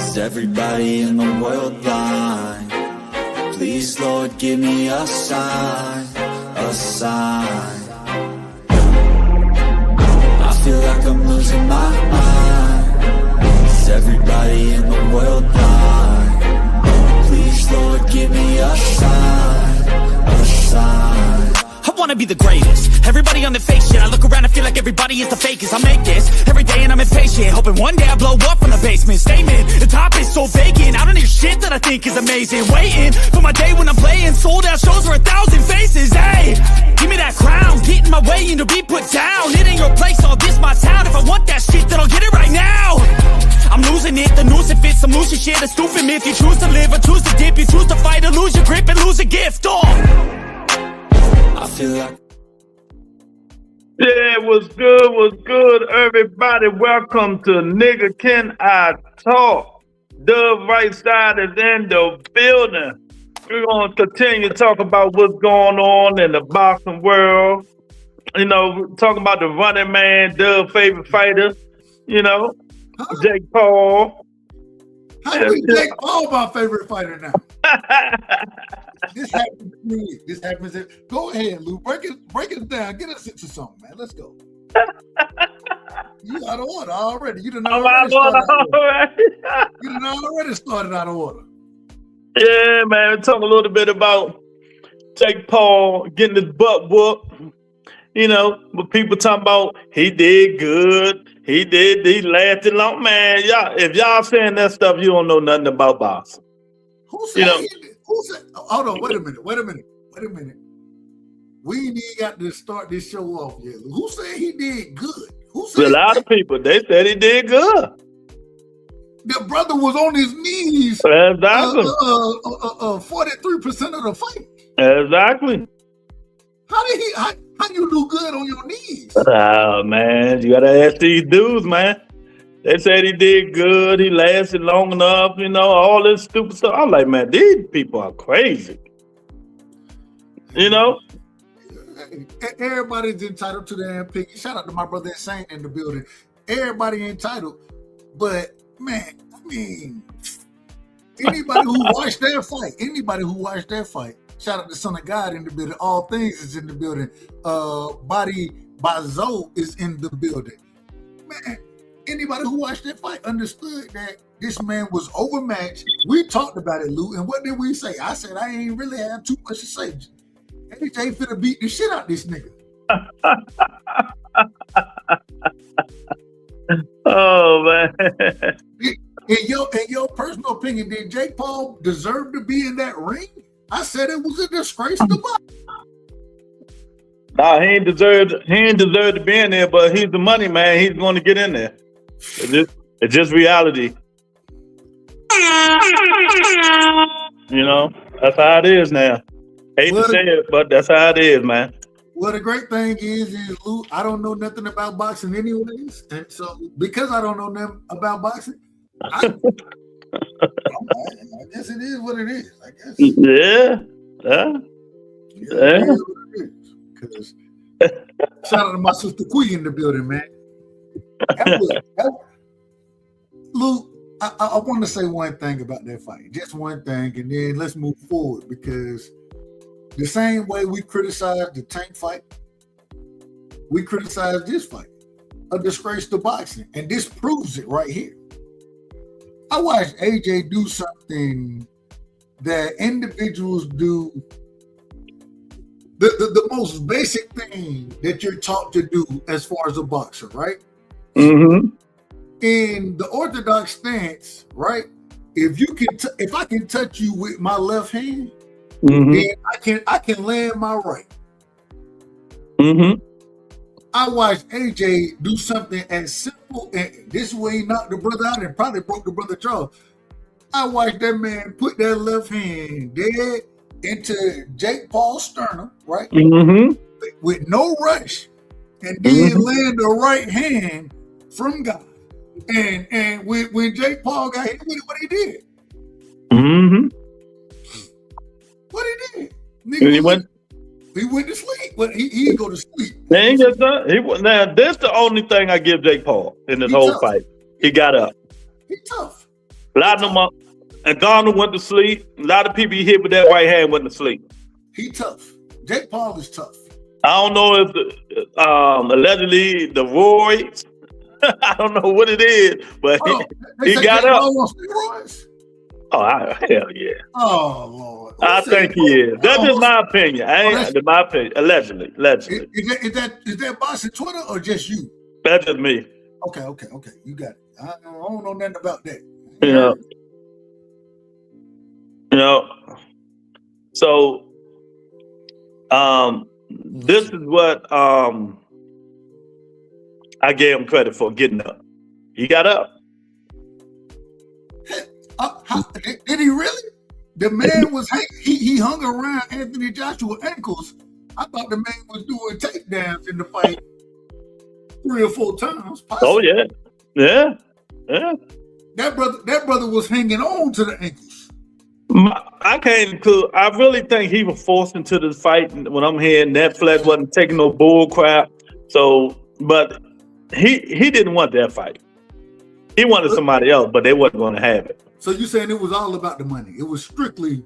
Is everybody in the world blind? Please, Lord, give me a sign, a sign. I feel like I'm losing my mind. Is everybody in the world blind? Please, Lord, give me a sign, a sign. I wanna be the greatest. Everybody on the fake shit. I look around and feel like everybody is the fakest. I make this every day and I'm impatient, hoping one day I blow up from the basement. Statement, the top is so vacant. I don't hear shit that I think is amazing. Waiting for my day when I'm playing sold out shows for 1,000 faces. Hey, give me that crown, get in my way and to be put down. It ain't your place, all this my town. If I want that shit, then I'll get it right now. I'm losing it, the noose it fits. I'm losing shit, a stupid myth. You choose to live or choose to dip. You choose to fight or lose your grip and lose a gift. I feel like Yeah, what's good, everybody? Welcome to Nigga Can I Talk? Dub Right Side is in the building. We're going to continue to talk about what's going on in the boxing world. You know, talking about the running man, Dub's favorite fighter, you know, Jake Paul. How is Jake Paul my favorite fighter now? This happens to me. This happens. Go ahead, Lou. Break it down. Get us into something, man. Let's go. You out of order already. You done already started out of order. Yeah, man. Talk a little bit about Jake Paul getting his butt whooped. You know, but people talking about he did good. He lasted long. Man, y'all, if y'all saying that stuff, you don't know nothing about boxing. Who said Who said? Hold on, wait a minute. We ain't even got to start this show off yet. Who said he did good? Who said a lot of people, they said he did good. The brother was on his knees. Exactly. 43% of the fight. Exactly. How you do good on your knees? Oh man, you gotta ask these dudes, man. They said he did good, he lasted long enough, you know, all this stupid stuff. I'm like, man, these people are crazy. You know? Everybody's entitled to their opinion. Shout out to my brother Insane in the building. Everybody entitled. But, man, I mean, anybody who watched that fight, shout out to Son of God in the building. All Things is in the building. Body by Zoe is in the building. Man, anybody who watched that fight understood that this man was overmatched. We talked about it, Lou, and what did we say? I said I ain't really have too much to say. AJ finna beat the shit out this nigga. Oh man. In your personal opinion, did Jake Paul deserve to be in that ring? I said it was a disgrace to box. Nah, he ain't deserved to be in there, but he's the money man. He's going to get in there. It's just reality. You know, that's how it is now. Hate to say it, but that's how it is, man. Well, the great thing is Lou, I don't know nothing about boxing anyways. And so because I don't know nothing about boxing, I guess it is what it is. I guess. Yeah. Because shout out to my sister Queen in the building, man. Lou, I want to say one thing about that fight, just one thing, and then let's move forward, because the same way we criticized the Tank fight, we criticized this fight, a disgrace to boxing, and this proves it right here. I watched AJ do something that individuals do, the most basic thing that you're taught to do as far as a boxer, right? Mm-hmm. In the orthodox stance, right? If I can touch you with my left hand, mm-hmm. then I can land my right. Mm-hmm. I watched AJ do something as simple, and this way he knocked the brother out and probably broke the brother's jaw. I watched that man put that left hand dead into Jake Paul's sternum, right? Mm-hmm. With no rush, and then land the right hand from God. And when Jake Paul got hit with it, what he did? Mm-hmm. What he did? He went to sleep. But he didn't go to sleep. Now, that's the only thing I give Jake Paul in this whole fight. He got up. He tough. A lot of them are, and Garner went to sleep. A lot of people he hit with that right hand went to sleep. He tough. Jake Paul is tough. I don't know if allegedly the roids. I don't know what it is, but he got up. Oh, hell yeah. Oh, Lord. I think he is. That's just my opinion. My opinion. Allegedly. Is that bossing Twitter or just you? That's just me. Okay. You got it. I don't know nothing about that. So this is what I gave him credit for getting up. He got up. Did he really? The man was he hung around Anthony Joshua's ankles. I thought the man was doing takedowns in the fight 3 or 4 times. Possibly. Oh yeah. That brother was hanging on to the ankles. I really think he was forced into this fight when I'm hearing Netflix wasn't taking no bull crap. So, but he didn't want that fight. He wanted somebody else, but they wasn't going to have it. So you saying it was all about the money? It was strictly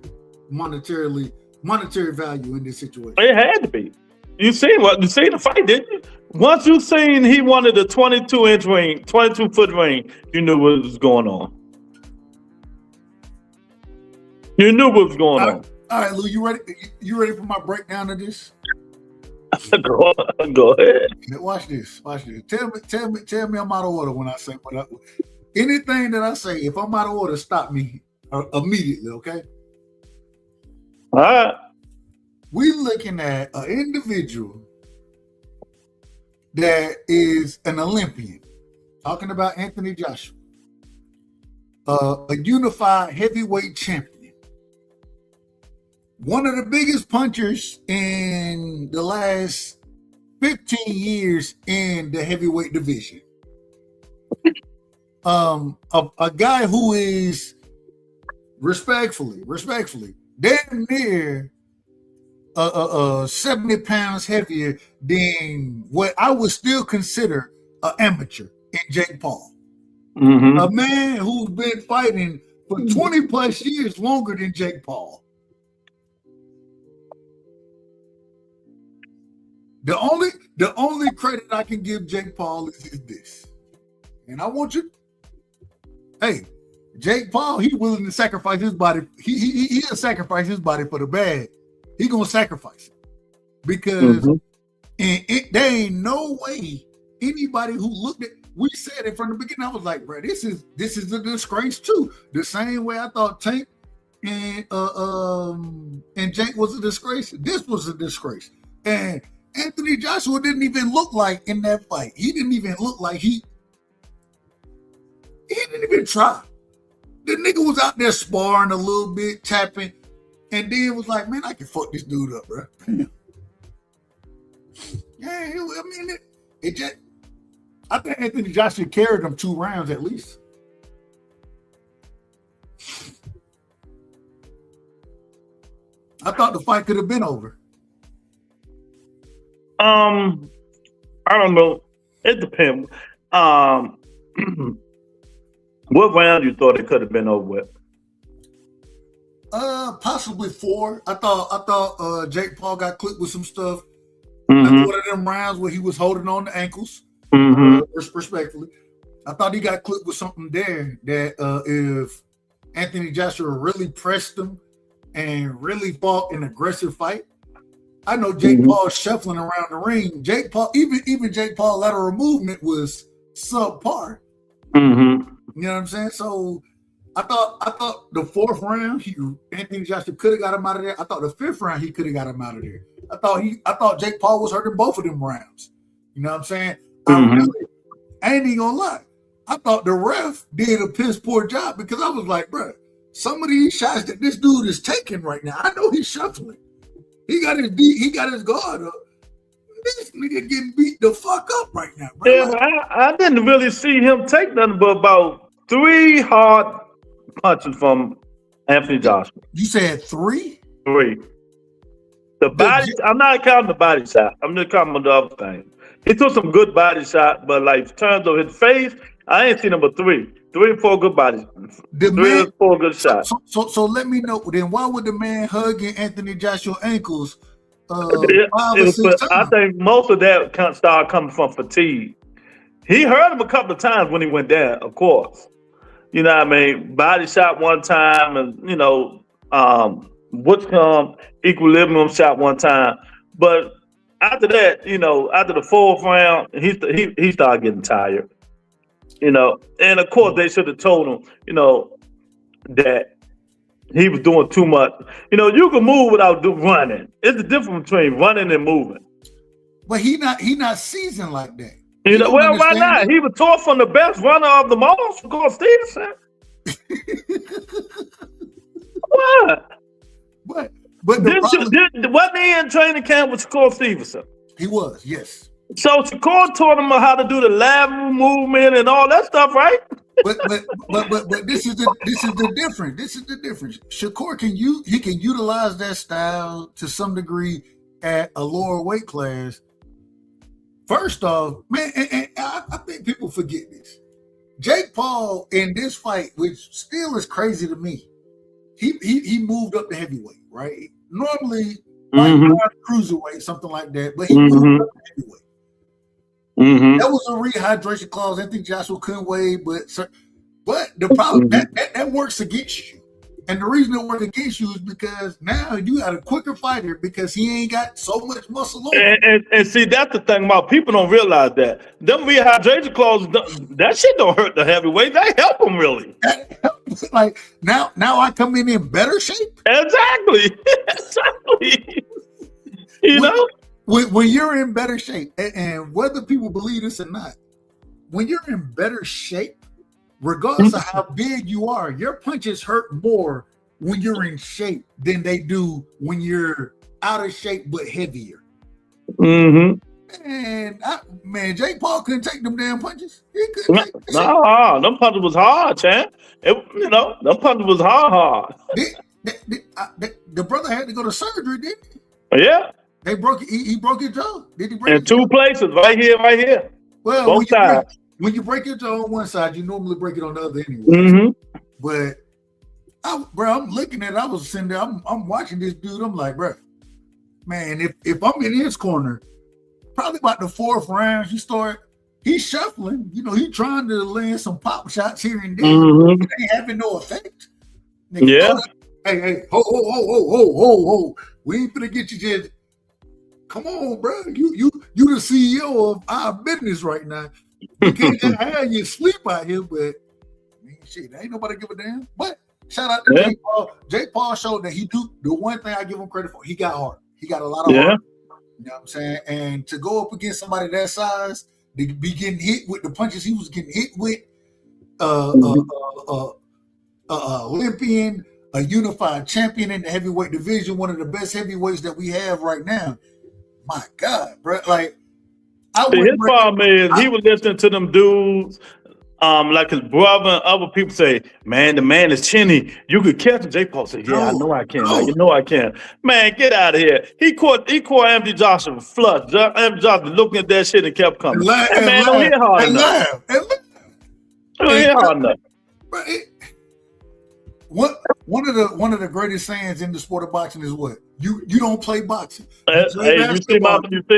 monetary value in this situation. It had to be. You seen the fight, didn't you? Once you seen he wanted a 22-foot ring, you knew what was going on. You knew what was going on. All right, Lou, you ready? You ready for my breakdown of this? Go ahead. Watch this. Tell me I'm out of order when I say what anything that I say. If I'm out of order, stop me immediately, okay? All right. We're looking at an individual that is an Olympian. Talking about Anthony Joshua. A unified heavyweight champion. One of the biggest punchers in the last 15 years in the heavyweight division. A guy who is respectfully, damn near 70 pounds heavier than what I would still consider an amateur in Jake Paul. Mm-hmm. A man who's been fighting for 20 plus years longer than Jake Paul. The only credit I can give Jake Paul is this. And I want you, hey, Jake Paul, he's willing to sacrifice his body. He'll sacrifice his body for the bag. He gonna sacrifice it. Because there ain't no way anybody who looked at, we said it from the beginning, I was like, bro, this is a disgrace too. The same way I thought Tank and Jake was a disgrace, this was a disgrace. And Anthony Joshua didn't even look like in that fight. He didn't even look like he didn't even try. The nigga was out there sparring a little bit, tapping, and then was like, man, I can fuck this dude up, bro. Yeah, it just, I think Anthony Joshua carried him 2 rounds at least. I thought the fight could have been over. I don't know. It depends. What round you thought it could have been over with? Possibly 4. I thought Jake Paul got clipped with some stuff. Like one of them rounds where he was holding on the ankles. Respectfully, I thought he got clipped with something there that if Anthony Joshua really pressed him and really fought an aggressive fight. I know Jake Paul shuffling around the ring. Jake Paul, even Jake Paul lateral movement was subpar. You know what I'm saying? So I thought the 4th round, Anthony Joshua could have got him out of there. I thought the 5th round he could have got him out of there. I thought Jake Paul was hurting both of them rounds. You know what I'm saying? I ain't even gonna lie. I thought the ref did a piss poor job because I was like, bro, some of these shots that this dude is taking right now, I know he's shuffling. He got his guard up. This nigga getting beat the fuck up right now, bro. Yeah, I didn't really see him take nothing but about 3 hard punches from Anthony Joshua. You said 3? 3. The body, I'm not counting the body shot. I'm just counting the other thing. He took some good body shot, but like in terms of his face, I ain't seen him but 3. 3 or 4 good bodies. The 3 or man, 4 good shots. so let me know. Then why would the man hugging Anthony Joshua ankles 5 or 6 But I times? think most of that started coming from fatigue. He hurt him a couple of times when he went down, of course. You know what I mean? Body shot one time, and equilibrium shot one time. But after that, after the 4th round, he started getting tired. And of course they should have told him, that he was doing too much. You can move without running. It's the difference between running and moving. But he not seasoned like that. Well, why not? He was taught from the best runner of them all, Shakur Stevenson. What? But wasn't he in training camp with Shakur Stevenson? He was, yes. So Shakur taught him how to do the lateral movement and all that stuff, right? But this is the difference. This is the difference. Shakur can utilize that style to some degree at a lower weight class. First off, man, and I think people forget this. Jake Paul in this fight, which still is crazy to me, he moved up to heavyweight, right? Normally, cruiserweight, something like that, but he moved up to heavyweight. That was a rehydration clause. I think Joshua couldn't weigh, but the problem that works against you. And the reason it works against you is because now you got a quicker fighter because he ain't got so much muscle on him. And see, that's the thing about people don't realize that. Them rehydration clauses, that shit don't hurt the heavyweight. They help them really. Like now I come in better shape. Exactly. When you're in better shape, and whether people believe this or not, when you're in better shape, regardless of how big you are, your punches hurt more when you're in shape than they do when you're out of shape but heavier. And Jake Paul couldn't take them damn punches. He couldn't take them. Them punches was hard, Chan. Them punches was hard. The brother had to go to surgery, didn't he? Yeah. He broke his jaw. Did he break in his jaw? 2 places, right here. Well, both sides. When you break your jaw on one side, you normally break it on the other anyway. But I'm looking at it. I was sitting there. I'm watching this dude. I'm like, bro, man, if I'm in his corner, probably about the 4th round, he's shuffling. He's trying to land some pop shots here and there. It ain't having no effect. Nigga, hey, ho. We ain't gonna get you just. Come on, bro. You the CEO of our business right now. You can't just have you sleep out here, but shit, ain't nobody give a damn. But shout out to Jake Paul. Jake Paul showed that he do the one thing I give him credit for. He got heart. He got a lot of heart. You know what I'm saying? And to go up against somebody that size, to be getting hit with the punches he was getting hit with, Olympian, a unified champion in the heavyweight division, one of the best heavyweights that we have right now. My God, bro! Like, his problem is he was listening to them dudes, like his brother and other people say, "Man, the man is chinny. You could catch him." Jake Paul said, "Yeah, I know I can. You know I can." Man, get out of here. He caught Anthony Joshua flush. Anthony Joshua looking at that shit and kept coming. Man, don't hit hard enough. Don't hit hard enough. One of the greatest sayings in the sport of boxing is what? You don't play boxing. You see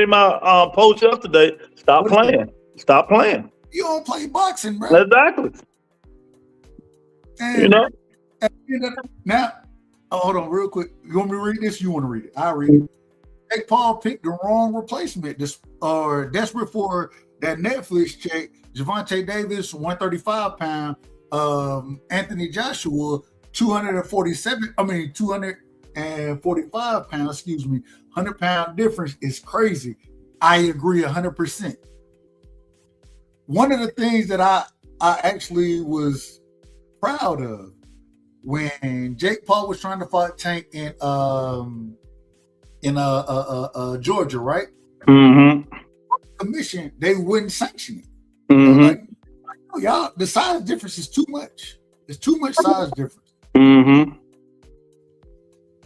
my post yesterday. Stop playing. Stop playing. You don't play boxing, bro. Exactly. And, now, hold on real quick. You want me to read this? You want to read it? I'll read it. Jake Paul picked the wrong replacement. Desperate for that Netflix check. Gervonta Davis, 135 pound. Anthony Joshua, 245 pounds, 100 pound difference is crazy. I agree 100%. One of the things that I actually was proud of when Jake Paul was trying to fight Tank in Georgia, right? Commission, they wouldn't sanction it. Like, y'all, the size difference is too much. There's too much size difference.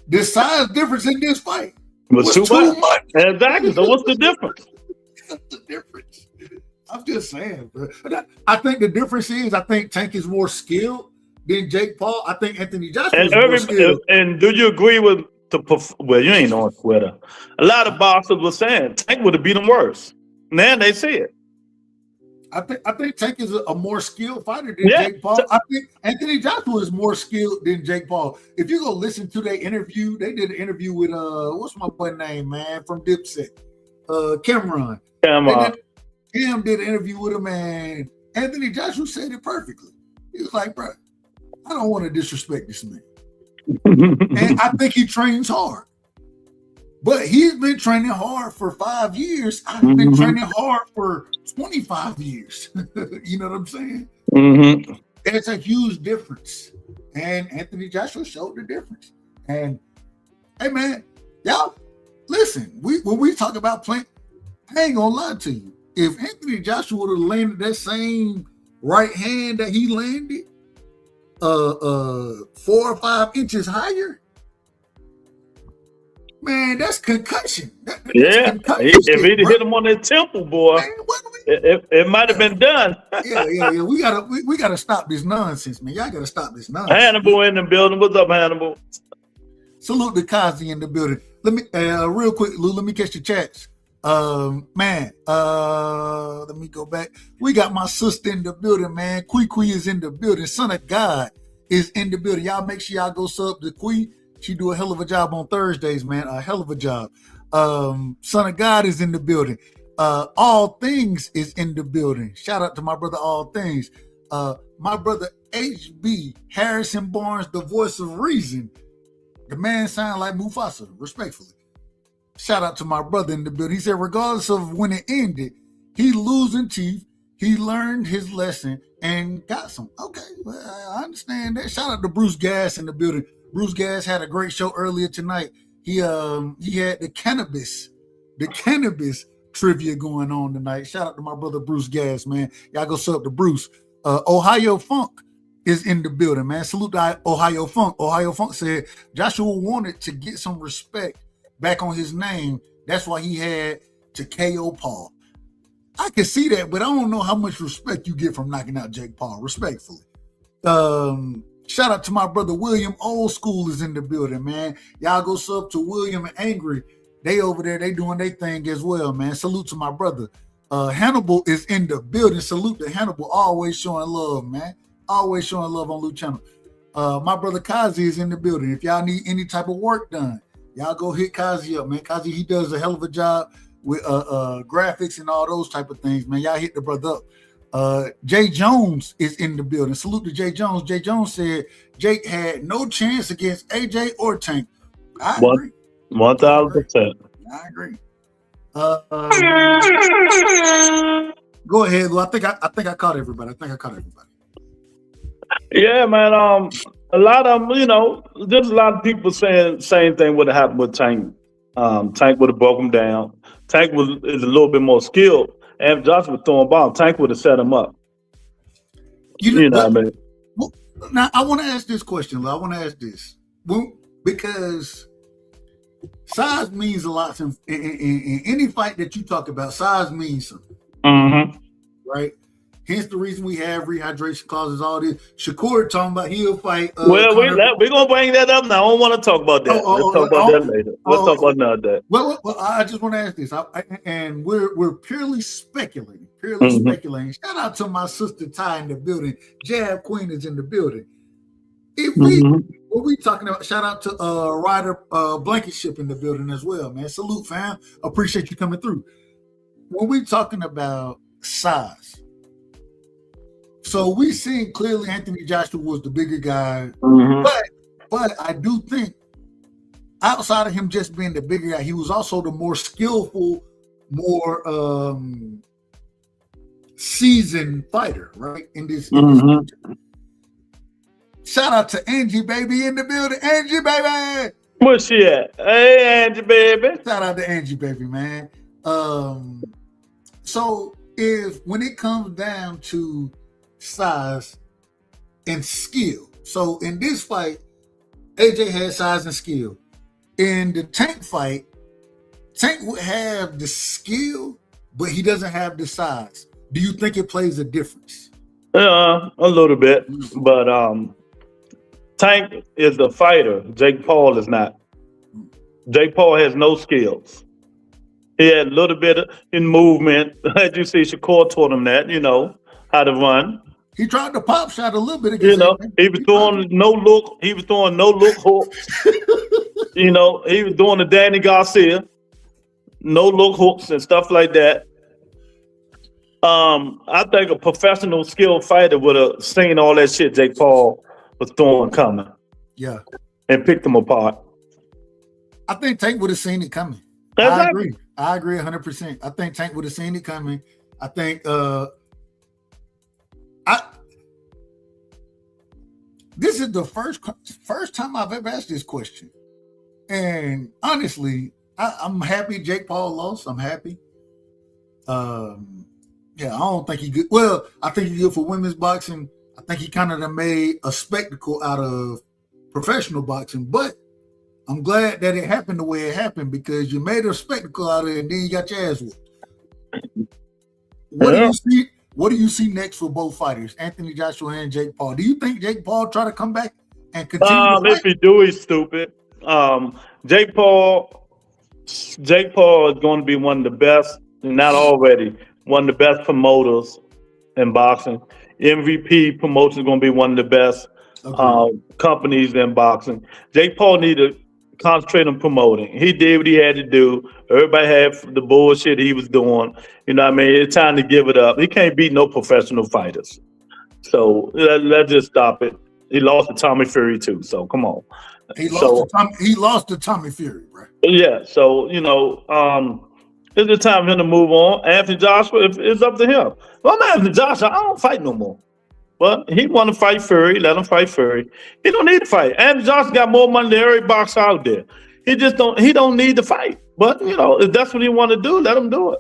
The size difference in this fight was too much. Exactly. So what's the difference? What's the difference? I'm just saying, bro. I think the difference is I think Tank is more skilled than Jake Paul. I think Anthony Joshua is more skilled. And do you agree with well, you ain't on Twitter. A lot of boxers were saying Tank would have beat him worse. Now they see it. I think Tank is a more skilled fighter than Jake Paul. I think Anthony Joshua is more skilled than Jake Paul. If you go listen to their interview, they did an interview with what's my boy name, man, from Dipset, Cameron. Cam did an interview with him, and Anthony Joshua said it perfectly. He was like, bro, I don't want to disrespect this man. And I think he trains hard. But he's been training hard for 5 years. I've been training hard for 25 years. You know what I'm saying? Mm-hmm. It's a huge difference. And Anthony Joshua showed the difference. And, hey, man, y'all, listen, when we talk about playing, I ain't going to lie to you. If Anthony Joshua would have landed that same right hand that he landed 4 or 5 inches higher, man, that's concussion. That's concussion. If he'd hit him on that temple, boy, man, it might have been done. yeah. We gotta stop this nonsense, man. Y'all gotta stop this nonsense. Hannibal in the building. What's up, Hannibal? Salute to Kazi in the building. Let me real quick, Lou. Let me catch the chats. Man, let me go back. We got my sister in the building, man. Kui is in the building. Son of God is in the building. Y'all make sure y'all go sub to Kui. She do a hell of a job on Thursdays, man. A hell of a job. Son of God is in the building. All Things is in the building. Shout out to my brother All Things. My brother HB Harrison Barnes, the voice of reason. The man sound like Mufasa, respectfully. Shout out to my brother in the building. He said, regardless of when it ended, he losing teeth. He learned his lesson and got some. Okay, well, I understand that. Shout out to Bruce Gass in the building. Bruce Gass had a great show earlier tonight. He had the cannabis trivia going on tonight. Shout out to my brother Bruce Gass, man. Y'all go sub to Bruce. Ohio Funk is in the building, man. Salute to Ohio Funk. Ohio Funk said Joshua wanted to get some respect back on his name. That's why he had to KO Paul. I can see that, but I don't know how much respect you get from knocking out Jake Paul, respectfully. Shout out to my brother William. Old School is in the building, man. Y'all go sub to William and Angry. They over there, they doing their thing as well, man. Salute to my brother. Hannibal is in the building. Salute to Hannibal. Always showing love, man. Always showing love on Luke Channel. My brother Kazi is in the building. If y'all need any type of work done, y'all go hit Kazi up, man. Kazi, he does a hell of a job with graphics and all those type of things, man. Y'all hit the brother up. Jay Jones is in the building. Salute to Jay Jones. Jay Jones said Jake had no chance against AJ or Tank. I agree. 1,000%. I agree. Go ahead, Lou. I think I caught everybody. Yeah, man. A lot of them, there's a lot of people saying same thing would have happened with Tank. Tank would have broke him down. Tank is a little bit more skilled. And if Joshua was throwing bomb, Tank would have set him up. You know what I mean? Well, now, I want to ask this question, Lou. I want to ask this. Well, because size means a lot. In any fight that you talk about, size means something. Mm-hmm. Right? Hence the reason we have rehydration clauses, all this. Shakur talking about he'll fight. We're going to bring that up now. I don't want to talk about that. We'll talk about that later. We'll talk about none of that. Well, I just want to ask this. And we're purely speculating. Speculating. Shout out to my sister Ty in the building. Jab Queen is in the building. If what we talking about, shout out to Ryder Blankenship in the building as well, man. Salute, fam. Appreciate you coming through. When we talking about size, so we seen clearly Anthony Joshua was the bigger guy, but I do think outside of him just being the bigger guy, he was also the more skillful, more seasoned fighter, right? In this shout out to Angie Baby in the building. Angie Baby! Where's she at? Hey, Angie Baby. Shout out to Angie Baby, man. So when it comes down to size and skill, so in this fight, AJ had size and skill. In the Tank fight, Tank would have the skill, but he doesn't have the size. Do you think it plays a difference? A little bit, but Tank is a fighter. Jake Paul is not. Jake Paul has no skills. He had a little bit in movement. As you see, Shakur taught him that, how to run. He tried to pop shot a little bit against he was throwing no look. He was throwing no look hooks. He was doing the Danny Garcia, no look hooks and stuff like that. I think a professional skilled fighter would have seen all that shit Jake Paul was throwing coming. Yeah. And picked them apart. I think Tank would have seen it coming. Exactly. I agree 100%. I think Tank would have seen it coming. I think this is the first time I've ever asked this question. And honestly, I'm happy Jake Paul lost. I'm happy. Yeah, I don't think he good. Well, I think he good for women's boxing. I think he kind of made a spectacle out of professional boxing, but I'm glad that it happened the way it happened because you made a spectacle out of it and then you got your ass whooped. What do you see next for both fighters, Anthony Joshua and Jake Paul? Do you think Jake Paul try to come back and continue? If he do, he's stupid. Jake Paul is going to be one of the best, not already, one of the best promoters in boxing. MVP Promotion is going to be one of the best companies in boxing. Jake Paul need to concentrate on promoting. He did what he had to do. Everybody had the bullshit he was doing. You know what I mean? It's time to give it up. He can't beat no professional fighters. So let's just stop it. He lost to Tommy Fury too. So come on. He lost to Tommy Fury, bro. Yeah. So it's the time for him to move on. Anthony Joshua, it's up to him. Well, I'm Anthony Joshua. I don't fight no more. Well, he want to fight Fury. Let him fight Fury. He don't need to fight. Anthony Joshua got more money than every boxer out there. He don't need to fight. But if that's what he want to do, let him do it.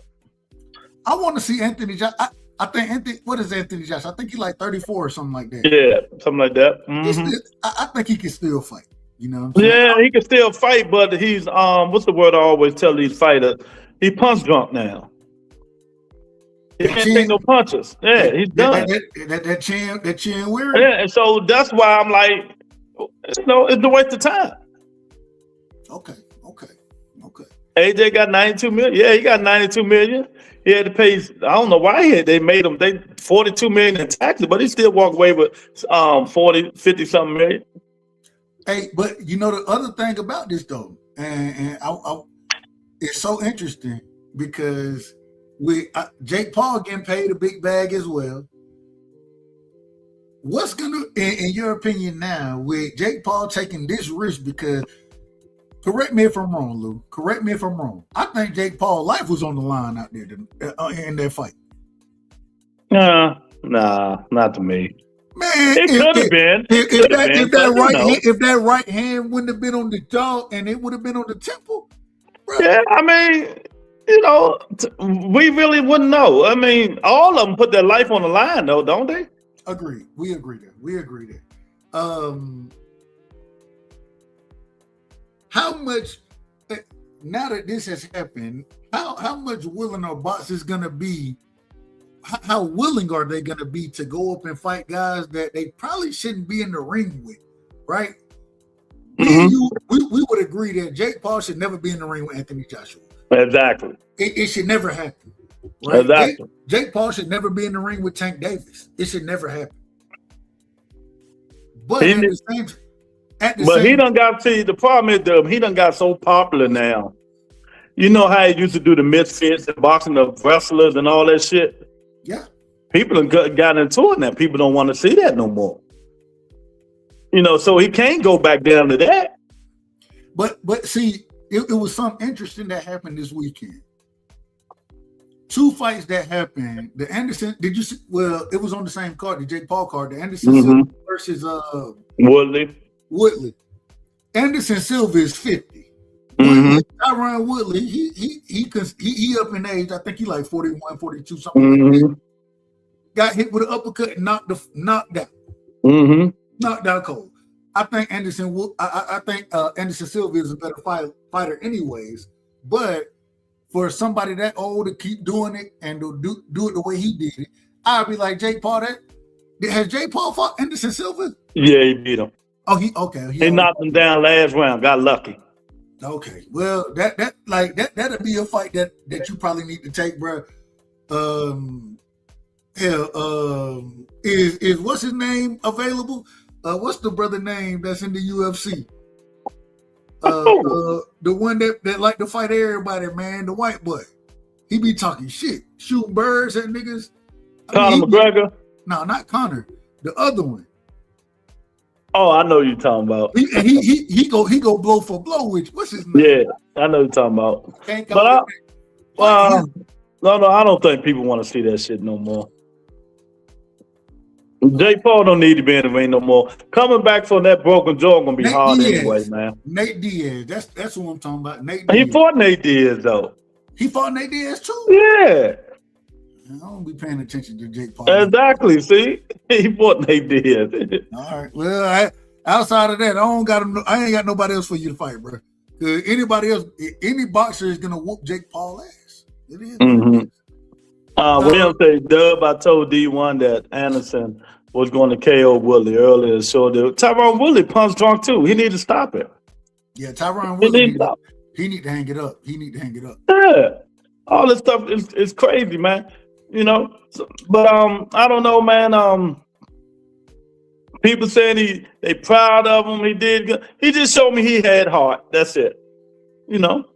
I want to see Anthony Joshua. I think what is Anthony Joshua? I think he's like 34 or something like that. Yeah, something like that. Mm-hmm. I think he can still fight. You know what I'm saying? Yeah, he can still fight, but he's what's the word I always tell these fighters? He punch drunk now. He can't take no punches. Yeah, he's done. That chin weird. Yeah, and so that's why I'm like, it's a waste of time. Okay. AJ got 92 million. Yeah, he got 92 million. He had to pay. I don't know why they made him. They 42 million in taxes, but he still walked away with 50 something million. Hey, but the other thing about this though, and it's so interesting because Jake Paul getting paid a big bag as well. What's gonna, in your opinion, now with Jake Paul taking this risk? Because correct me if I'm wrong, Lou. Correct me if I'm wrong. I think Jake Paul's life was on the line out there in that fight. Nah, not to me. Man, it could have been. If that right hand wouldn't have been on the jaw and it would have been on the temple, bro. Yeah, I mean, we really wouldn't know. I mean, all of them put their life on the line, though, don't they? Agreed. We agree there. How much? Now that this has happened, how much willing are boxers gonna be? How willing are they gonna be to go up and fight guys that they probably shouldn't be in the ring with, right? Mm-hmm. We would agree that Jake Paul should never be in the ring with Anthony Joshua. Exactly. It should never happen. Right? Exactly. Jake Paul should never be in the ring with Tank Davis. It should never happen. But he done got, see, the problem is he done got so popular now. You know how he used to do the misfits and boxing the wrestlers and all that shit? Yeah. People have got into it now. People don't want to see that no more. So he can't go back down to that. But see, it was something interesting that happened this weekend. 2 fights that happened. The Anderson, did you see? Well, it was on the same card, the Jake Paul card. The Anderson Silva versus Woodley. Anderson Silva is 50. Tyron Woodley, he up in age. I think he like 41, 42, something like that. Got hit with an uppercut and knocked out. Knocked out cold. I think Anderson Silva is a better fighter anyways. But for somebody that old to keep doing it and to do it the way he did it, I'd be like Jake Paul. Has Jake Paul fought Anderson Silva? Yeah, he beat him. Oh, okay. He knocked him down last round. Got lucky. Okay, well, that'd be a fight that you probably need to take, bro. Is what's his name available? What's the brother name that's in the UFC? The one that like to fight everybody, man. The white boy. He be talking shit, shooting birds at niggas. Conor McGregor? No, not Conor. The other one. Oh, I know what you're talking about. He go blow for blow with you. What's his name? Yeah, I know what you're talking about. No, I don't think people want to see that shit no more. Jake Paul don't need to be in the ring no more. Coming back from that broken jaw gonna be hard anyway, man. Nate Diaz, that's what I'm talking about. Nate Diaz. He fought Nate Diaz though. He fought Nate Diaz too? Yeah. I don't be paying attention to Jake Paul. Exactly. See, he fought Nate Diaz. All right. Well, outside of that, I ain't got nobody else for you to fight, bro. Because anybody else, any boxer is gonna whoop Jake Paul ass. It is. Mm-hmm. William say, Dub, I told D1 that Anderson was going to KO Woodley earlier. So Tyron Woodley punch drunk too. He need to stop it. Yeah, Tyron Woodley. He need to hang it up. Yeah, all this stuff is crazy, man. You know, but I don't know, man. People saying they proud of him. He did good. He just showed me he had heart. That's it. You know.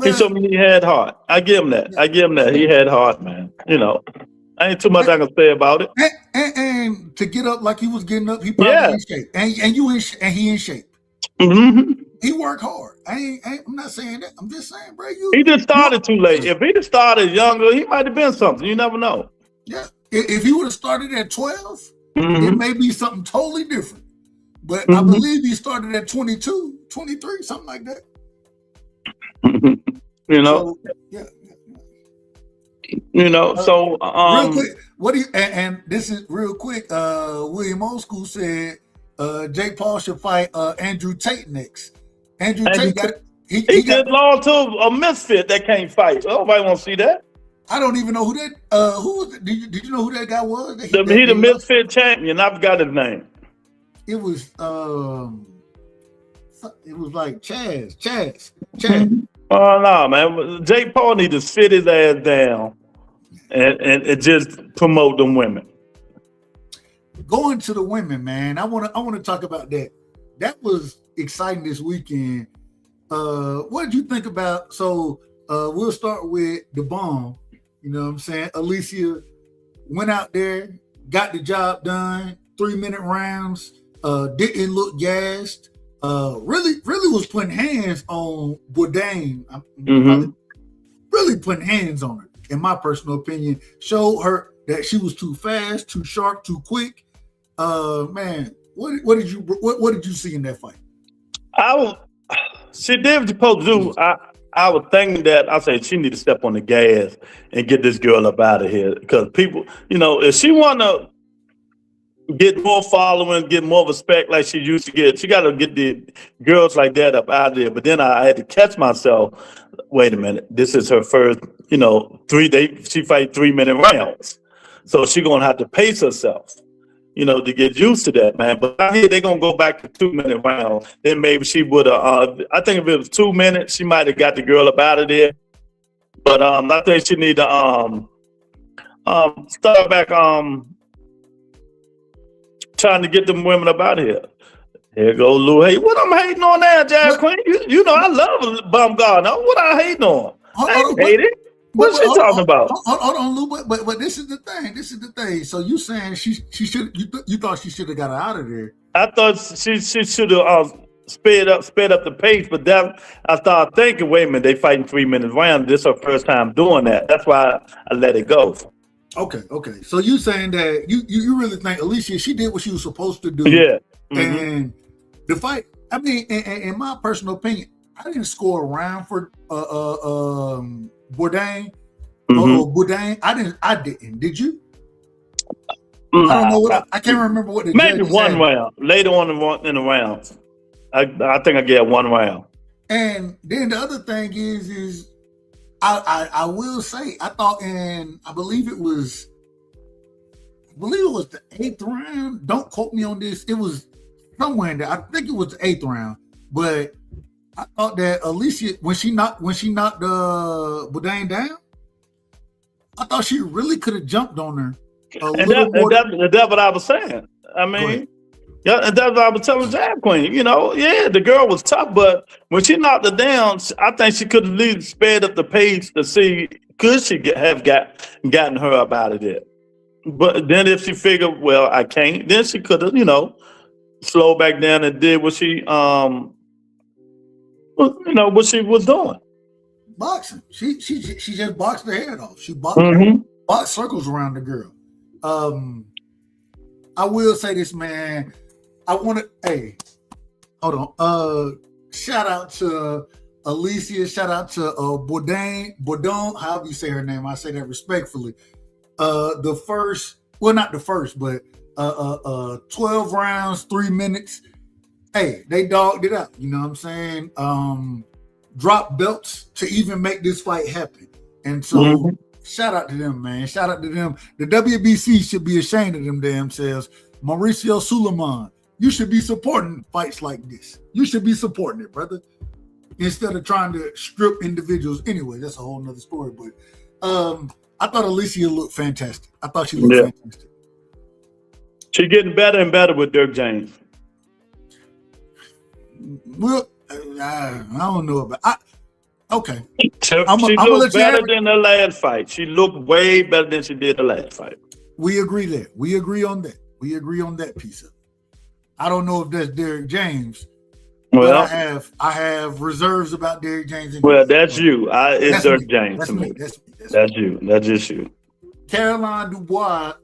He showed me he had heart. I give him that. He had heart, man. You know, I ain't too much I can say about it. And to get up like he was getting up, he probably in shape. And he in shape. Mm-hmm. He worked hard. I'm not saying that. I'm just saying, bro. He just started too late. If he'd have started younger, he might have been something. You never know. Yeah. If he would have started at 12, it may be something totally different. But I believe he started at 22, 23, something like that. You know, so, yeah. You know. So real quick, what do you? And this is real quick. William Old School said Jake Paul should fight Andrew Tate next. Andrew Tate got he just lost to a misfit that can't fight. So nobody want to see that. I don't even know who that. Who was? Did you know who that guy was? He the misfit champion. I forgot his name. It was like Chaz. Oh no, man! Jake Paul need to sit his ass down and just promote them women. Going to the women, man. I want to talk about that. That was exciting this weekend. What did you think about? So we'll start with the bomb. You know what I'm saying? Alicia went out there, got the job done. 3-minute rounds. Didn't look gassed. Really was putting hands on Bourdain. Really putting hands on her, in my personal opinion. Showed her that she was too fast, too sharp, too quick. Man, what did you see in that fight? She did what you're supposed to do. I was thinking that I said she need to step on the gas and get this girl up out of here, because people, you know, if she want to get more following, get more respect like she used to get, she got to get the girls like that up out of there. But then I had to catch myself. Wait a minute, this is her first, you know, she fight 3-minute rounds, so she gonna have to pace herself, you know, to get used to that, man. But I hear they're gonna go back to 2-minute rounds. Then maybe she would have. I think if it was 2 minutes, she might have got the girl up out of there. But I think she need to start back trying to get them women up out of here. Here go Lou. Hey, what I'm hating on now, Jazz Queen? You know I love Baumgartner. What I hating on? I ain't hating. What's she talking about? Hold on, Lou. But this is the thing. So you saying she should? You thought she should have got her out of there? I thought she should have sped up the pace. But that I started thinking, wait a minute, they fighting 3-minute rounds. This is her first time doing that. That's why I let it go. Okay. So you saying that you really think Alicia, she did what she was supposed to do? Yeah. And the fight, I mean, in my personal opinion, I didn't score a round for Bourdain. Bourdain. I didn't. Did you? I don't know what I can't remember what the maybe judge one said. round later on in the rounds. I think I get 1 round. And then the other thing is I will say, I thought I believe it was the 8th round. Don't quote me on this. It was somewhere in there. I think it was the 8th round. But I thought that Alicia, when she knocked Bourdain down, I thought she really could have jumped on her That's what I was saying. I mean, yeah, and that's what I was telling Jab Queen. Yeah, the girl was tough, but when she knocked her down, I think she could have at least sped up the pace to see could she have gotten her up out of there. But then if she figured, well, I can't, then she could have, slowed back down and did what she what she was doing. Boxing. She just boxed her head off. She Mm-hmm. boxed circles around the girl. I will say this, man. I want to. Hey, hold on. Shout out to Alicia. Shout out to Bourdain, however you say her name. I say that respectfully. The first, well, not the first, but 12 rounds, 3 minutes. Hey, they dogged it out. You know what I'm saying? Dropped belts to even make this fight happen. And so, shout out to them, man. Shout out to them. The WBC should be ashamed of them themselves. Mauricio Suleiman, you should be supporting fights like this. You should be supporting it, brother. Instead of trying to strip individuals. Anyway, that's a whole nother story. But I thought Alicia looked fantastic. I thought she looked fantastic. She's getting better and better with Dirk James. Well, I don't know about. Okay. She looked better than the last fight. She looked way better than she did the last fight. We agree there. We agree on that. We agree on that piece of it. I don't know if that's Derek James. Well, I have reserves about Derek James. Well, that's you. It's Dirk James to me. That's you. That's just you. Caroline Dubois,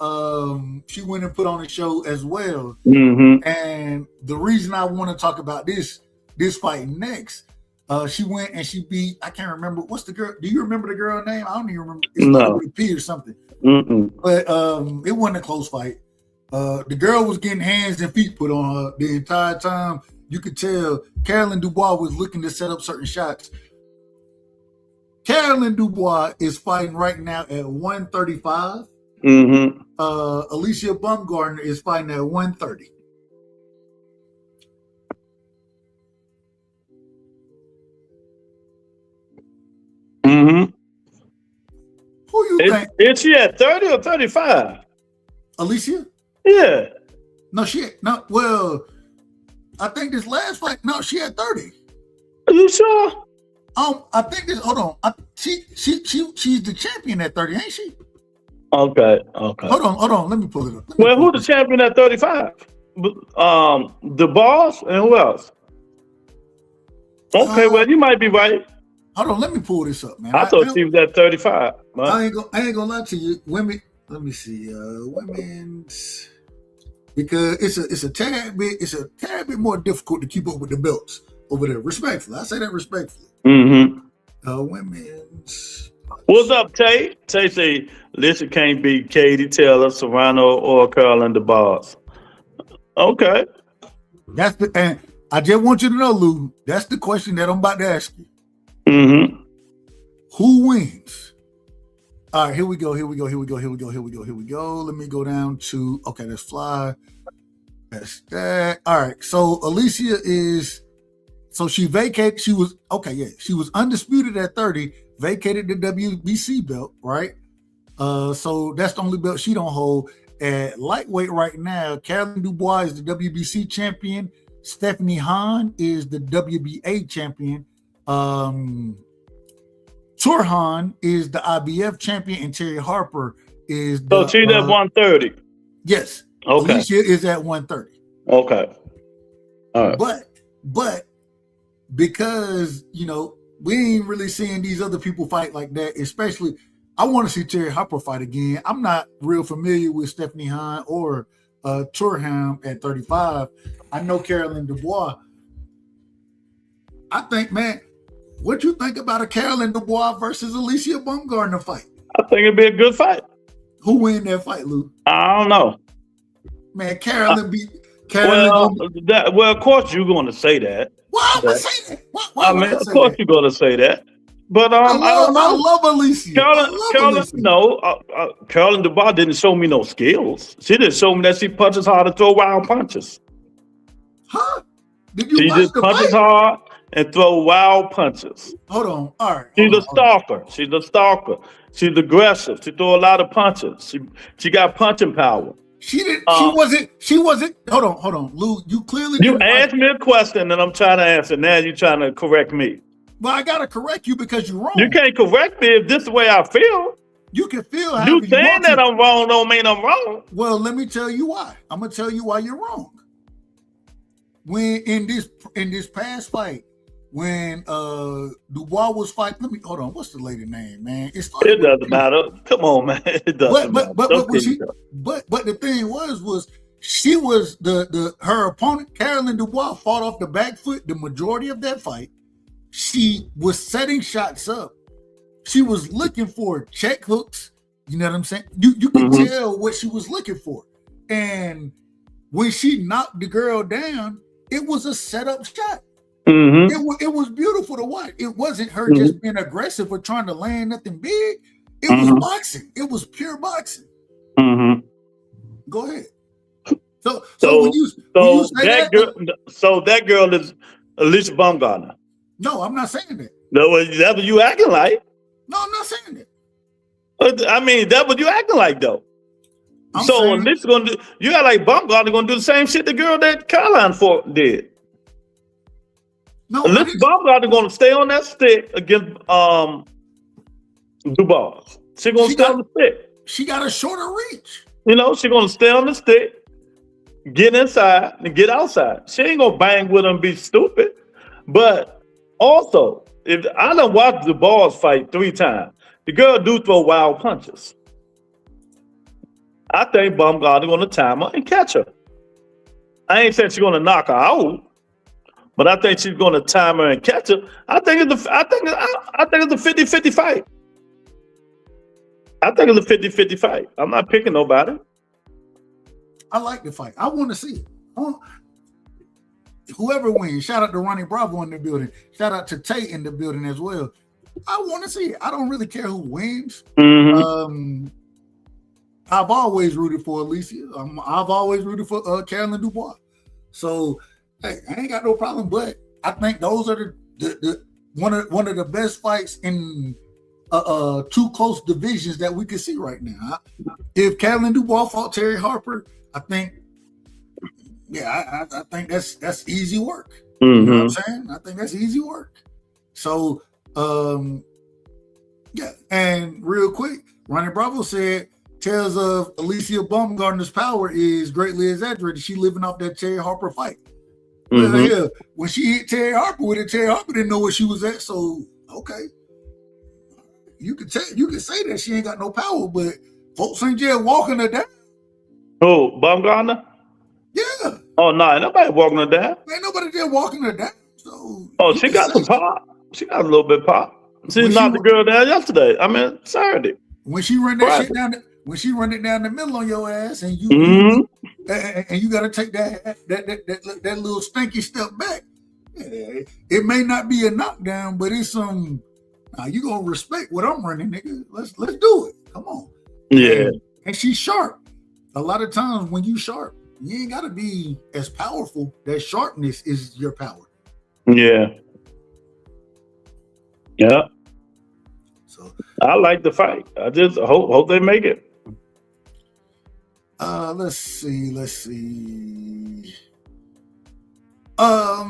she went and put on a show as well. Mm-hmm. And the reason I want to talk about this fight next, she went and she beat, I can't remember, what's the girl, do you remember the girl name? I don't even remember. It's no. with a P or something. Mm-mm. But it wasn't a close fight. The girl was getting hands and feet put on her the entire time. You could tell Caroline Dubois was looking to set up certain shots. Caroline Dubois is fighting right now at 135. Mm-hmm. Alicia Baumgartner is fighting at 130. Mm-hmm. Who you think? Is she at 30 or 35? Alicia? Yeah. No, well, I think this last fight, no, she had 30. Are you sure? I think this, hold on. She's the champion at 30, ain't she? Okay. Hold on. Let me pull it up. Who's the champion at 35? The boss and who else? Okay, well, you might be right. Hold on, let me pull this up, man. I thought she was at 35. I ain't gonna lie to you. Women, let me see. Women's, because it's a tad bit more difficult to keep up with the belts over there. Respectfully, I say that respectfully. Mm-hmm. Women's. What's up, Tay? Tay say, listen, can't beat Katie Taylor, Serrano, or Caroline DeBoss. Okay. And I just want you to know, Lou, that's the question that I'm about to ask you. Mm-hmm. Who wins? All right, here we go. Let me go down to, okay, that's fly. That's that. All right, so Alicia she vacated, she was undisputed at 30, vacated the WBC belt, right? So that's the only belt she don't hold. At lightweight right now, Caroline Dubois is the WBC champion. Stephanie Hahn is the WBA champion. Turhan is the IBF champion, and Terry Harper is so she's at 130. Yes. Okay. Alicia is at 130. Okay. All right. But because we ain't really seeing these other people fight like that, especially I want to see Terry Harper fight again. I'm not real familiar with Stephanie Hahn or Turhan at 35. I know Caroline Dubois. I think, man, what you think about a Caroline Dubois versus Alicia Baumgartner fight? I think it'd be a good fight. Who win that fight, Lou? I don't know. Man, Caroline beat Caroline. Well, of course you're going to say that. Why would I say that? Why of course you're going to say that. But I don't I know. love Alicia. I love Alicia. No, Carolyn Dubois didn't show me no skills. She didn't show me that she punches hard to throw wild punches. Huh? Did you She watch just the punches fight? hard and throw wild punches. Hold on. All right. She's Hold a on, hold on. stalker. She's a stalker. She's aggressive. She throw a lot of punches. She got punching power. She didn't. She wasn't. Hold on, Lou. You clearly You didn't asked me a question and I'm trying to answer. Now you're trying to correct me. Well, I gotta correct you because you're wrong. You can't correct me if this is the way I feel. You can feel how You saying that I'm wrong don't mean I'm wrong. Well, let me tell you why. I'm gonna tell you why you're wrong. When in this past fight, when Dubois was fighting, hold on. What's the lady name, man? It doesn't matter. Come on, man. It doesn't matter. But the thing was she was her opponent, Carolyn Dubois, fought off the back foot the majority of that fight. She was setting shots up. She was looking for check hooks. You know what I'm saying? You can tell what she was looking for. And when she knocked the girl down, it was a setup shot. It was beautiful to watch. It wasn't her just being aggressive or trying to land nothing big. It was boxing. It was pure boxing. Go ahead. So that girl is Alicia Baumgartner. No, I'm not saying that. No, that's what you acting like. No, I'm not saying that. I mean, that's what you acting like, though. I'm so saying, Alicia gonna do. You got like Baumgartner gonna do the same shit the girl that Caroline Ford did. No, Alicia Baumgartner gonna stay on that stick against Dubois. She gonna stay on the stick. She got a shorter reach. You know, she gonna stay on the stick, get inside and get outside. She ain't gonna bang with him and be stupid. But also, if I done watched the balls fight 3 times, the girl do throw wild punches. I think Baumgartner gonna time her and catch her. I ain't saying she's gonna knock her out, but I think she's gonna time her and catch her. I think it's a 50-50 fight. I think it's a 50-50 fight. I'm not picking nobody. I like the fight. I want to see it. Whoever wins, shout out to Ronnie Bravo in the building. Shout out to Tate in the building as well. I want to see it. I don't really care who wins. I've always rooted for Alicia. I've always rooted for Carolyn Dubois. So hey, I ain't got no problem. But I think those are the one of the best fights in 2 close divisions that we can see right now. If Carolyn Dubois fought Terry Harper, I think, I think that's easy work. You know what I'm saying? I think that's easy work. So and real quick, Ronnie Bravo said tales of Alicia Baumgartner's power is greatly exaggerated. She living off that Terry Harper fight. Well, yeah, when she hit Terry Harper with it, Terry Harper didn't know where she was at. So okay, you can say that she ain't got no power, but folks ain't just walking her down. Oh, Baumgartner? Yeah. Oh no, nobody walking her down. Ain't nobody just walking her down. So she got some pop. She got a little bit of pop. She knocked the girl down yesterday. I mean Saturday. When she run that shit down, when she run it down the middle on your ass, and you and you got to take that little stinky step back. It may not be a knockdown, but it's some. Now you gonna respect what I'm running, nigga. Let's do it. Come on. Yeah. And she's sharp. A lot of times when you sharp, you ain't gotta be as powerful. That sharpness is your power. Yeah. Yeah. So I like the fight. I just hope they make it. Let's see. I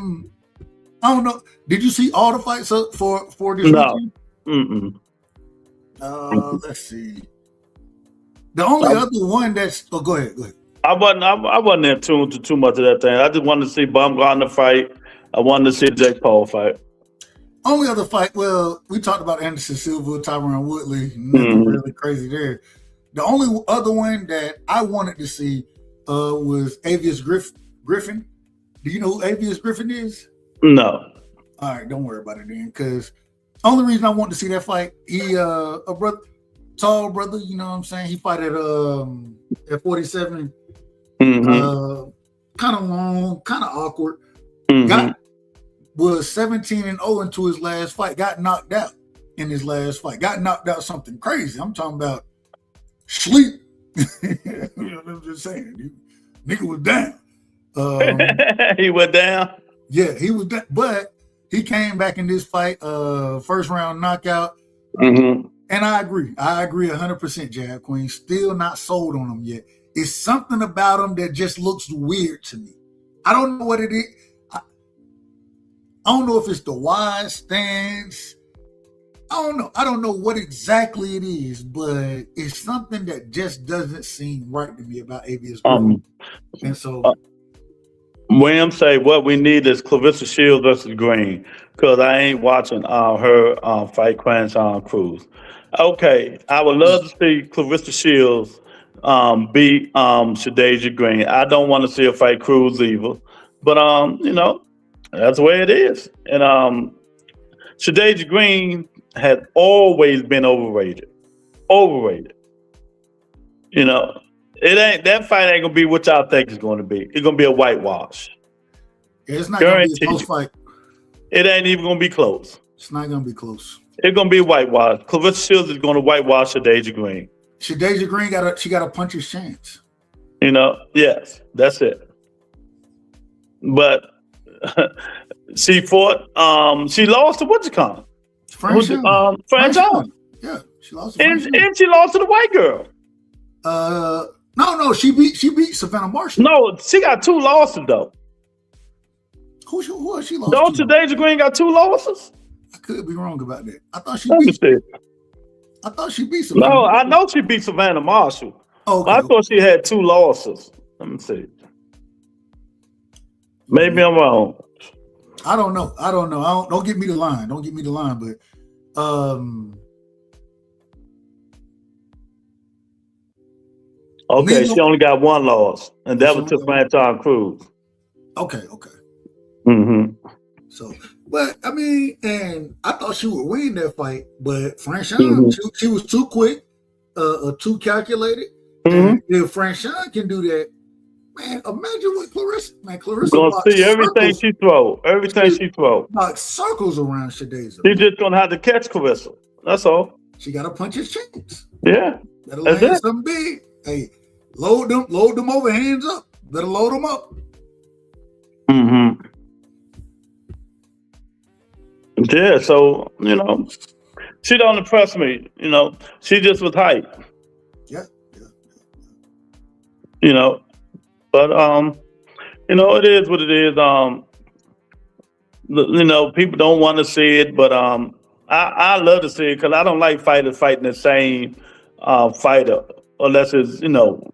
don't know. Did you see all the fights up for this weekend? No. Let's see. The only other one that's go ahead. I wasn't in tune to too much of that thing. I just wanted to see Baumgartner fight. I wanted to see Jake Paul fight. Only other fight, well, we talked about Anderson Silva, Tyron Woodley, nothing really crazy there. The only other one that I wanted to see was Avius Griffin. Do you know who Avius Griffin is? No. All right, don't worry about it then, because only reason I wanted to see that fight, he a brother, tall brother, you know what I'm saying? He fought at 47, kind of long, kind of awkward. Was 17-0 into his last fight, got knocked out. in his last fight. Got knocked out something crazy. I'm talking about sleep. I'm just saying. Nigga was down. He went down. Yeah, he was down. But he came back in this fight, first round knockout. Mm-hmm. And I agree 100%, Jab Queen. Still not sold on him yet. It's something about him that just looks weird to me. I don't know what it is. I don't know if it's the wide stance. I don't know what exactly it is, but it's something that just doesn't seem right to me about Avia's Green. And so William say what we need is Clarissa Shields versus Green, because I ain't watching her fight Cranshawn Cruz. Okay, I would love to see Clarissa Shields beat Shadeja Green. I don't want to see her fight Cruz either, but that's the way it is. And Shadeja Green has always been overrated. That fight ain't gonna be what y'all think it's gonna be. It's gonna be a whitewash. It's not gonna be a close fight. It ain't even gonna be close. It's not gonna be close. It's gonna be a whitewash. Clarissa Shields is gonna whitewash Shadeja Green. Shadeja Green got a puncher's chance. Yes, that's it. But she fought. She lost to Franchon. Yeah, she lost to and she lost to the white girl. No, she beat Savannah Marshall. No, she got 2 losses though. Who she lost? Don't Shadeja Green got 2 losses? I could be wrong about that. I thought she beat Savannah. No, I know she beat Savannah Marshall. Okay. I thought she had 2 losses. Let me see. Maybe I'm wrong. I don't know. Don't get me the line. But okay, she only got 1 loss, and that was to Cranshawn Cruz. Okay. Mm-hmm. So, but I mean, and I thought she would win that fight, but Franchon, she was too quick, too calculated. Mm-hmm. And if Franchon can do that, man, imagine what Clarissa. Man, Clarissa gonna see everything she throw. Like circles around Shadeja. She's just gonna have to catch Clarissa. That's all. She got to punch his chance. Yeah, better land something big. Hey, load them over, hands up. Better load them up. Mm-hmm. Yeah, so she don't impress me. She just was hype. Yeah. But it is what it is. People don't want to see it, but I love to see it because I don't like fighters fighting the same fighter unless it's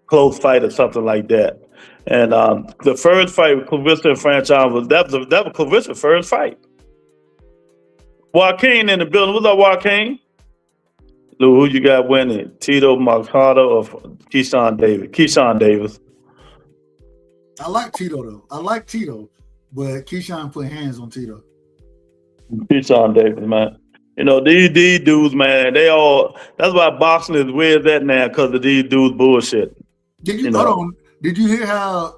close fight or something like that. And the first fight with Clarissa and Franchon was Clarissa's first fight. Joaquin in the building. What's up, Joaquin? Lou, who you got winning? Tito Mercado or Keyshawn Davis? Keyshawn Davis. I like Tito though. But Keyshawn put hands on Tito. Keyshawn Davis, man. These dudes, man, that's why boxing is where that now, because of these dudes bullshit. Did you hold on? Did you hear how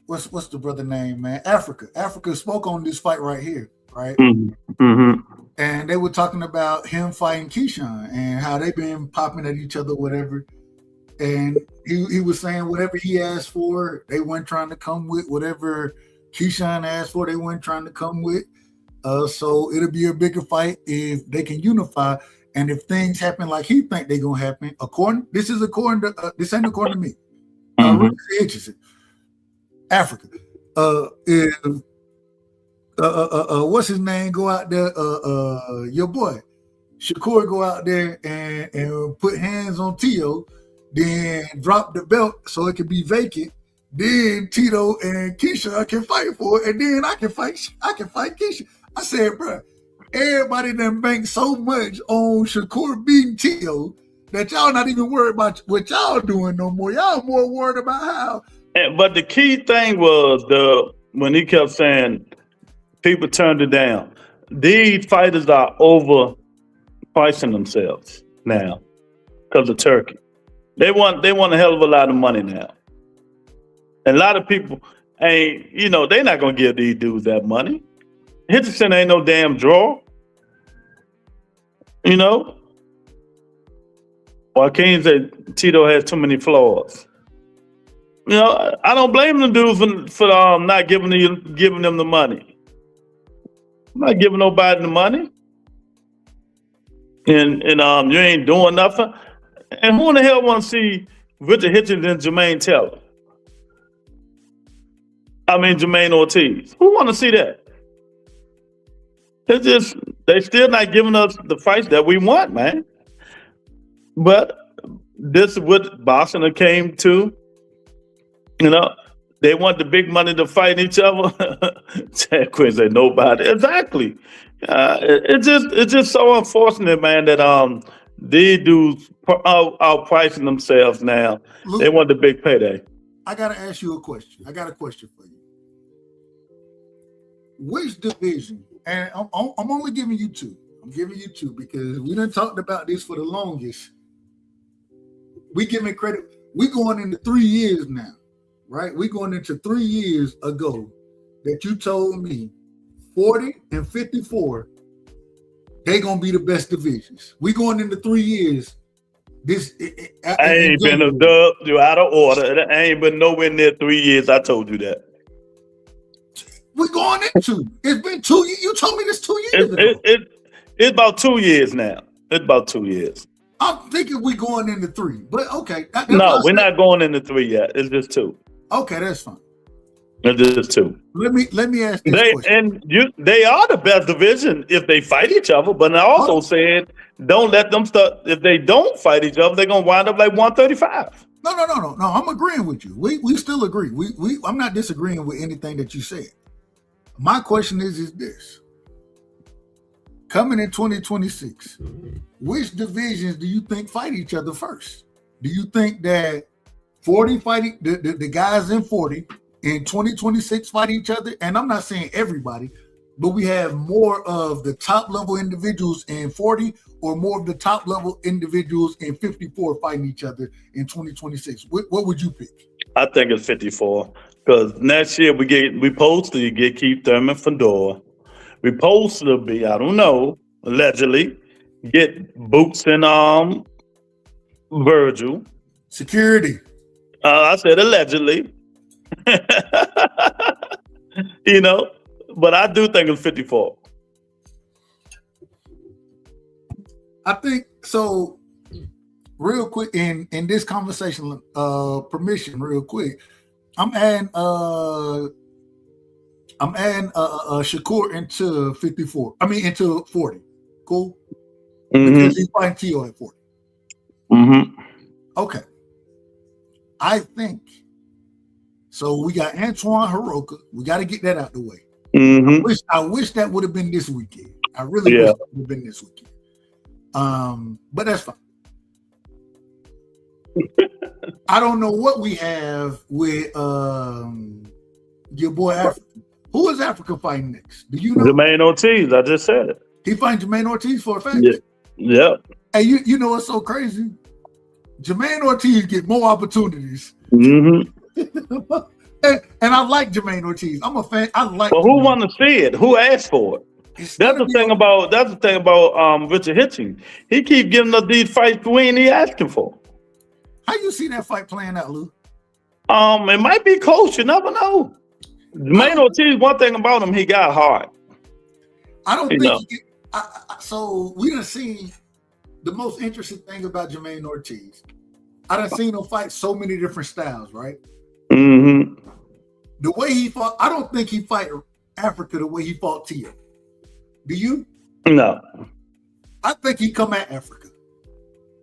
what's the brother name, man? Africa spoke on this fight right here, right? Mm-hmm. And they were talking about him fighting Keyshawn and how they've been popping at each other, whatever. And he was saying whatever he asked for, they weren't trying to come with. Whatever Keyshawn asked for, they weren't trying to come with. So it'll be a bigger fight if they can unify. And if things happen like he think they're gonna happen, this ain't according to me. Richardson, Africa. If what's his name go out there? Your boy Shakur go out there and put hands on Tito, then drop the belt so it can be vacant. Then Tito and Keisha can fight for it, and then I can fight Keisha. I said, bro, everybody done banked so much on Shakur beating Tito that y'all not even worried about what y'all doing no more. Y'all more worried about how. But the key thing was when he kept saying people turned it down. These fighters are overpricing themselves now because of Turkey. They want a hell of a lot of money now. And a lot of people they're not gonna give these dudes that money. Henderson ain't no damn draw. You know, Joaquin said Tito has too many flaws. You know, I don't blame them dudes for not giving them the money. I'm not giving nobody the money, and you ain't doing nothing. And who in the hell want to see Richard Hitchens and Jermaine Taylor? I mean Jermaine Ortiz. Who want to see that? It's just they still not giving us the fights that we want, man. But this is what boxing came to. You know, they want the big money to fight each other. Chad Quinn said nobody. Exactly. It's just so unfortunate, man, that these dudes are pricing themselves now. Luke, they want the big payday. I gotta ask you a question. I got a question for you. Which division? And I'm only giving you two. I'm giving you two because we done talked about this for the longest. We giving credit. We going into 3 years now. Right, we going into 3 years ago that you told me 40 and 54, they gonna be the best divisions. We going into 3 years. I ain't been a dub. You out of order. I ain't been nowhere near 3 years. I told you that. We going into. It's been 2 years. You told me this 2 years ago. It's about 2 years now. It's about 2 years. I'm thinking we going into 3, but okay. No, we're not going into 3 yet. It's just 2. Okay, that's fine. It's just 2. Let me ask this question. They are the best division if they fight each other. But I also said don't let them start. If they don't fight each other, they're gonna wind up like 135. No. I'm agreeing with you. We still agree. I'm not disagreeing with anything that you said. My question is this: coming in 2026, which divisions do you think fight each other first? Do you think that 40 fighting the guys in 40 in 2026 fight each other? And I'm not saying everybody, but we have more of the top level individuals in 40 or more of the top level individuals in 54 fighting each other in 2026. What would you pick? I think it's 54 because next year we supposed to get Keith Thurman Fedor. We supposed to be, I don't know, allegedly get Boots and Virgil. Security. I said allegedly. You know, but I do think it's 54. I think so. Real quick in this conversation, permission, real quick. I'm adding Shakur into 54. I mean into 40. Cool. Mm-hmm. Because he's fighting Tio at 40. Mm-hmm. Okay. I think so. We got Antoine Hiroka. We got to get that out the way. Mm-hmm. I wish that would have been this weekend. I really wish that would have been this weekend. But that's fine. I don't know what we have with your boy Africa. Who is Africa fighting next? Do you know? Jermaine Ortiz. I just said it. He fighting Jermaine Ortiz for a fact. Yeah. Hey, you know what's so crazy? Jermaine Ortiz get more opportunities. Mm-hmm. and I like Jermaine Ortiz. I'm a fan. I like. Well, who want to see it? Who asked for it? That's the thing about Richard Hitchens. He keep giving us these fights we ain't even asking for. How you see that fight playing out, Lou? It might be close. You never know. Jermaine Ortiz. One thing about him, he got hard. I don't think. So we done seen the most interesting thing about Jermaine Ortiz. I done seen him fight so many different styles, right? Mm-hmm. The way he fought, I don't think he fight Africa the way he fought Tia. Do you? No. I think he come at Africa.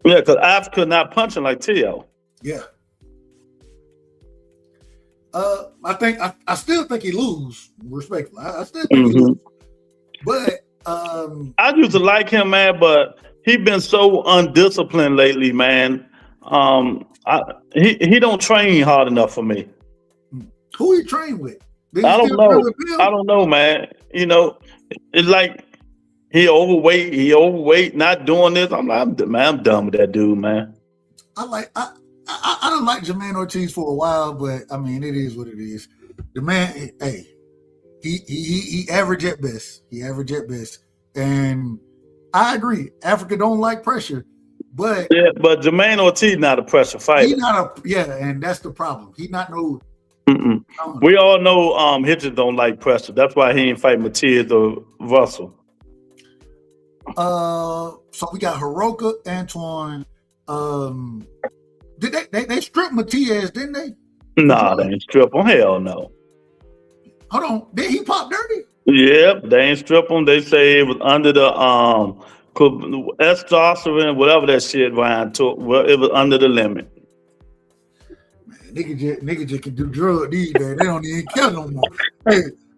Yeah, because Africa not punching like Tio. Yeah. I still think he lose, respectfully. I still think he lose. But I used to like him, man, but he been so undisciplined lately, man. He don't train hard enough for me. Who he train with? I don't know, man. You know, it's like he overweight, not doing this. I'm done with that dude, man. I don't like Jermaine Ortiz for a while, but I mean, it is what it is. The man, hey, he average at best. He average at best, and I agree. Africa don't like pressure, but Yeah, but Jermaine Ortiz not a pressure fighter. he not and that's the problem. He not no. Mm-mm. We all know Hitchens don't like pressure. That's why he ain't fight Matias or Russell. So we got Hiroka, Antoine. Did they strip Matias? Didn't they? Nah, they ain't strip him. Hell no. Hold on, did he pop dirty? Yep, they ain't strip him. They say it was under the testosterone, whatever that shit Ryan took. Well, it was under the limit. Man, nigga just can do drugs these days. They don't even care no more.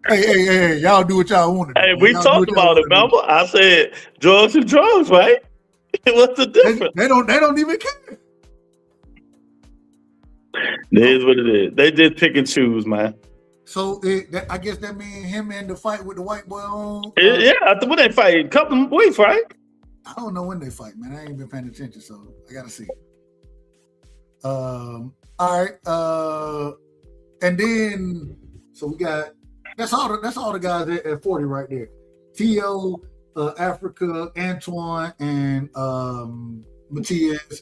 Hey, y'all do what y'all want to do. Hey, we talked about it, remember? I said drugs and drugs, right? What's the difference? They don't even care. It is what it is. They just pick and choose, man. So I guess that means him in the fight with the white boy on. Yeah, when they fight, a couple of weeks, right? I don't know when they fight, man. I ain't been paying attention, so I gotta see. All right. And then so we got that's all the guys at 40 right there. T.O., Africa, Antoine, and Matias.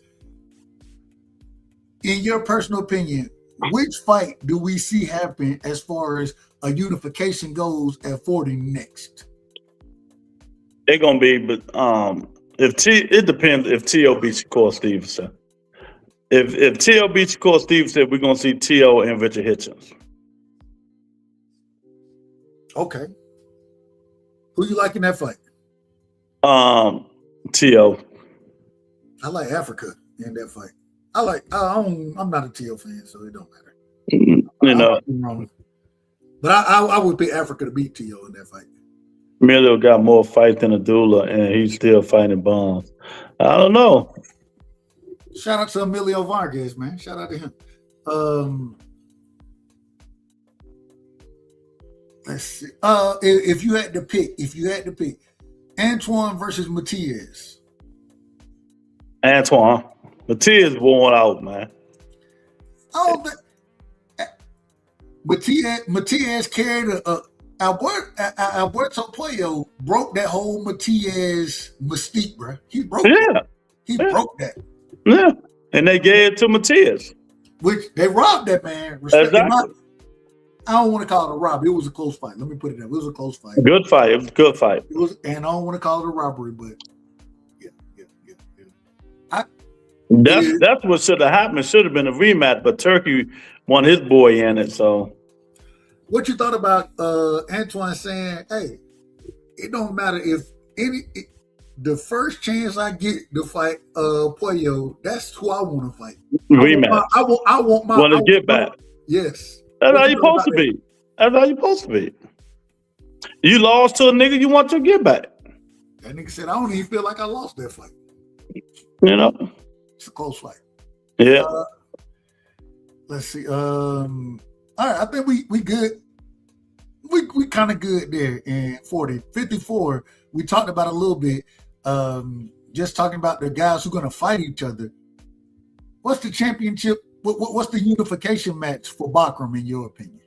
In your personal opinion, which fight do we see happen as far as a unification goes at 40 next? They're gonna be, but it depends if T.O. beats Shakur Stevenson. If T.O. beats Shakur Stevenson, we're gonna see T.O. and Richard Hitchens. Okay. Who you like in that fight? T.O. I like Africa in that fight. I'm not a T.O. fan, so it don't matter. You know, but I would pick Africa to beat T.O. in that fight. Emilio got more fight than Abdullah, and he's still fighting Bonds. I don't know. Shout out to Emilio Vargas, man. Shout out to him. Let's see. If you had to pick, Antoine versus Matias. Antoine. Matias worn out, man. Oh, Matias carried Alberto Puello broke that whole Matias mystique, bro. He broke that. He broke that. Yeah. And they gave it to Matias. Which they robbed that man. Exactly. I don't want to call it a robbery. It was a close fight. Let me put it that. It was a close fight. Good fight. It was a good fight. And I don't want to call it a robbery, but yeah. That's what should have happened. It should have been a rematch, but Turkey won his boy in it. So, what you thought about Antoine saying, "Hey, it don't matter if the first chance I get to fight Puello, that's who I want to fight. Rematch. I want my want to get back. Yes, that's how you supposed to be. That's how you supposed to be. You lost to a nigga, you want to get back. That nigga said, I don't even feel like I lost that fight. You know, it's a close fight. Yeah. Let's see. All right, I think we good. We kind of good there in 40. 54, we talked about a little bit. Just talking about the guys who are going to fight each other. What's the championship? What's the unification match for Bakram, in your opinion?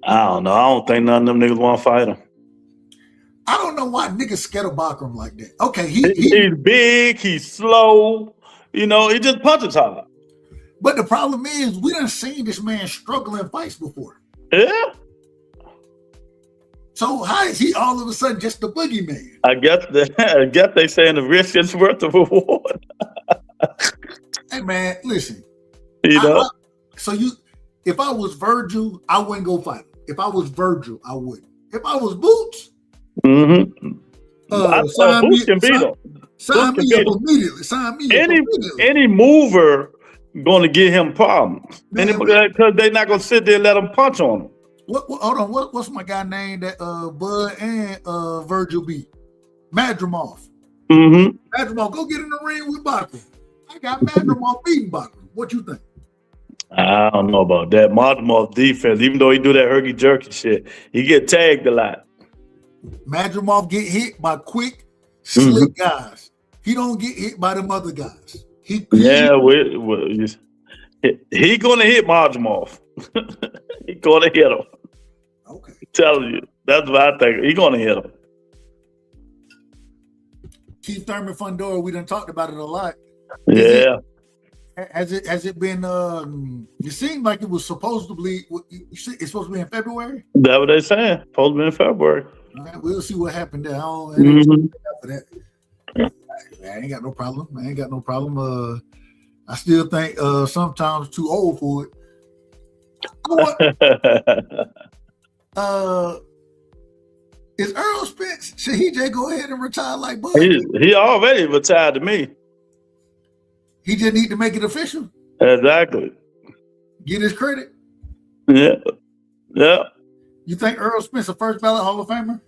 I don't know. I don't think none of them niggas want to fight him. I don't know why niggas scared of Bakram like that. Okay, he's big, he's slow. You know, he just punches hard. But the problem is, we done seen this man struggle in fights before. Yeah. So how is he all of a sudden just the boogeyman? I guess they saying the risk is worth the reward. Hey man, listen. You know. If I was Virgil, I wouldn't go fight him. If I was Virgil, I wouldn't. If I was Boots, Boots can beat him. Sign me up immediately. Sign me up immediately. Any mover going to give him problems. Because they're not going to sit there and let him punch on him. Hold on. What's my guy name that Bud and Virgil beat? Madrimov. Madrimov, go get in the ring with Bakram. I got Madrimov beating Bakram. What you think? I don't know about that. Madrimov's defense, even though he do that herky-jerky shit, he get tagged a lot. Madrimov get hit by quick, slick guys. He don't get hit by them other guys. He gonna hit Madrimov. He gonna hit him. Okay. I'm telling you, that's what I think. He gonna hit him. Keith Thurman Fundora, we done talked about it a lot. Yeah. Has it been? It seemed like it was supposedly. It's supposed to be in February. That's what they saying. Supposed to be in February. All right, we'll see what happened there. I ain't got no problem. I still think sometimes too old for it. Is Earl Spence? Should he just go ahead and retire like Bud? He already retired to me. He just need to make it official. Exactly. Get his credit. Yeah. Yeah. You think Earl Spence a first ballot Hall of Famer?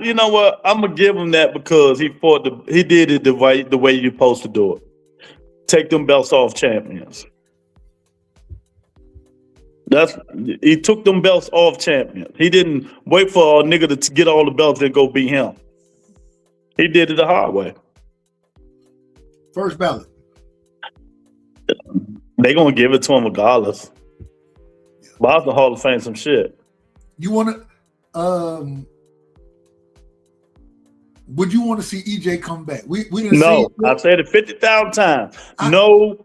You know what? I'm gonna give him that because he did it the way you're supposed to do it. Take them belts off champions. He took them belts off champions. He didn't wait for a nigga to get all the belts and go beat him. He did it the hard way. First ballot. They gonna give it to him regardless. Bob's the Hall of Fame some shit. You want to? Would you want to see EJ come back? We didn't. No, I've said it 50,000 times. No.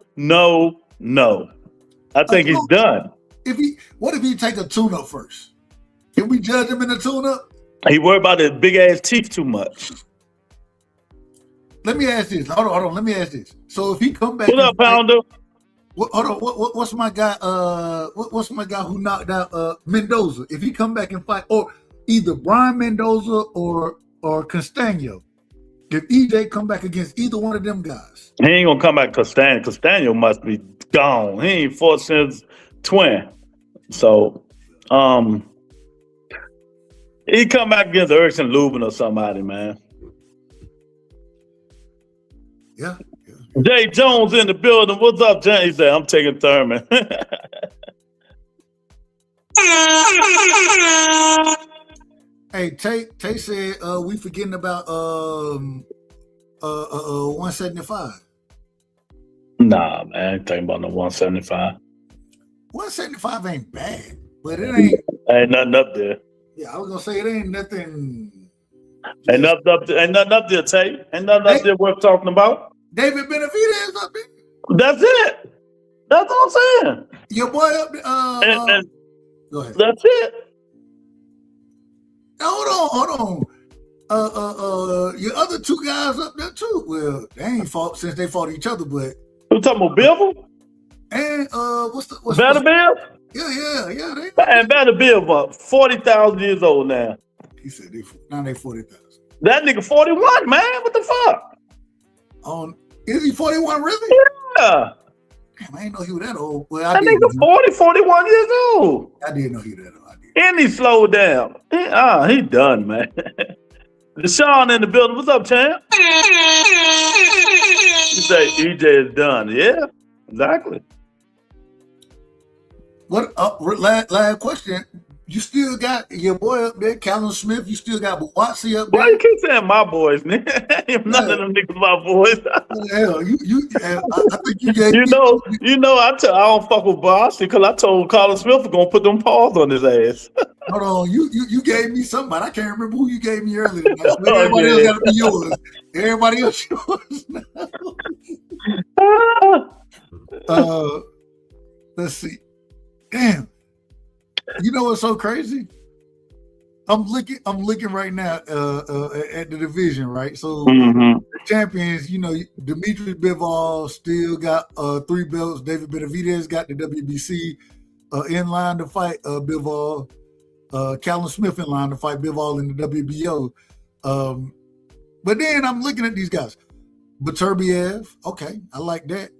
I think he's done. What if he take a tune-up first? Can we judge him in a tune-up? He worried about his big ass teeth too much. Let me ask this. Hold on. Let me ask this. So if he come back, what up, Pounder? Hold on. What's my guy? What's my guy who knocked out Mendoza? If he come back and fight, or either Brian Mendoza or Castano, if EJ come back against either one of them guys, he ain't gonna come back. Castano must be gone. He ain't fought since twin. So, he come back against Erickson Lubin or somebody, man. Yeah. Jay Jones in the building. What's up, Jay? He said, I'm taking Thurman. Hey, Tay said we forgetting about 175. Nah, man, I ain't thinking about no 175. 175 ain't bad, but it ain't nothing up there. Yeah, I was gonna say it ain't nothing. Ain't nothing up there, Tay. Ain't nothing up there worth talking about. David Benavidez up there. That's it. That's what I'm saying. Your boy up there. Go ahead. That's it. Hold on. Your other two guys up there too. Well, they ain't fought since they fought each other, but you talking about Bivol? And what's Vanderbilt? Yeah. And Vanderbilt, 40,000 years old now. He said they 40,000. That nigga 41, man. What the fuck? Is he 41 really? Yeah. Damn, I didn't know he was that old. Well, that nigga 41 years old. I didn't know he was that old. And he slowed down. He done, man. Deshaun in the building. What's up, champ? You say EJ is done. Yeah, exactly. What? Last question. You still got your boy up there, Callum Smith. You still got Buatsi up there. Why you keep saying my boys, man? None of them niggas my boys. Hell, I think you gave I don't fuck with Buatsi because I told Colin Smith was gonna put them paws on his ass. Hold on, you gave me somebody. I can't remember who you gave me earlier. Everybody else got to be yours. Everybody else yours now. Let's see. Damn. You know what's so crazy? I'm looking right now at the division, right? So the champions, Dimitri Bivol still got 3 belts. David Benavidez got the WBC in line to fight Bivol. Callum Smith in line to fight Bivol in the WBO. But then I'm looking at these guys. Beterbiev, okay, I like that.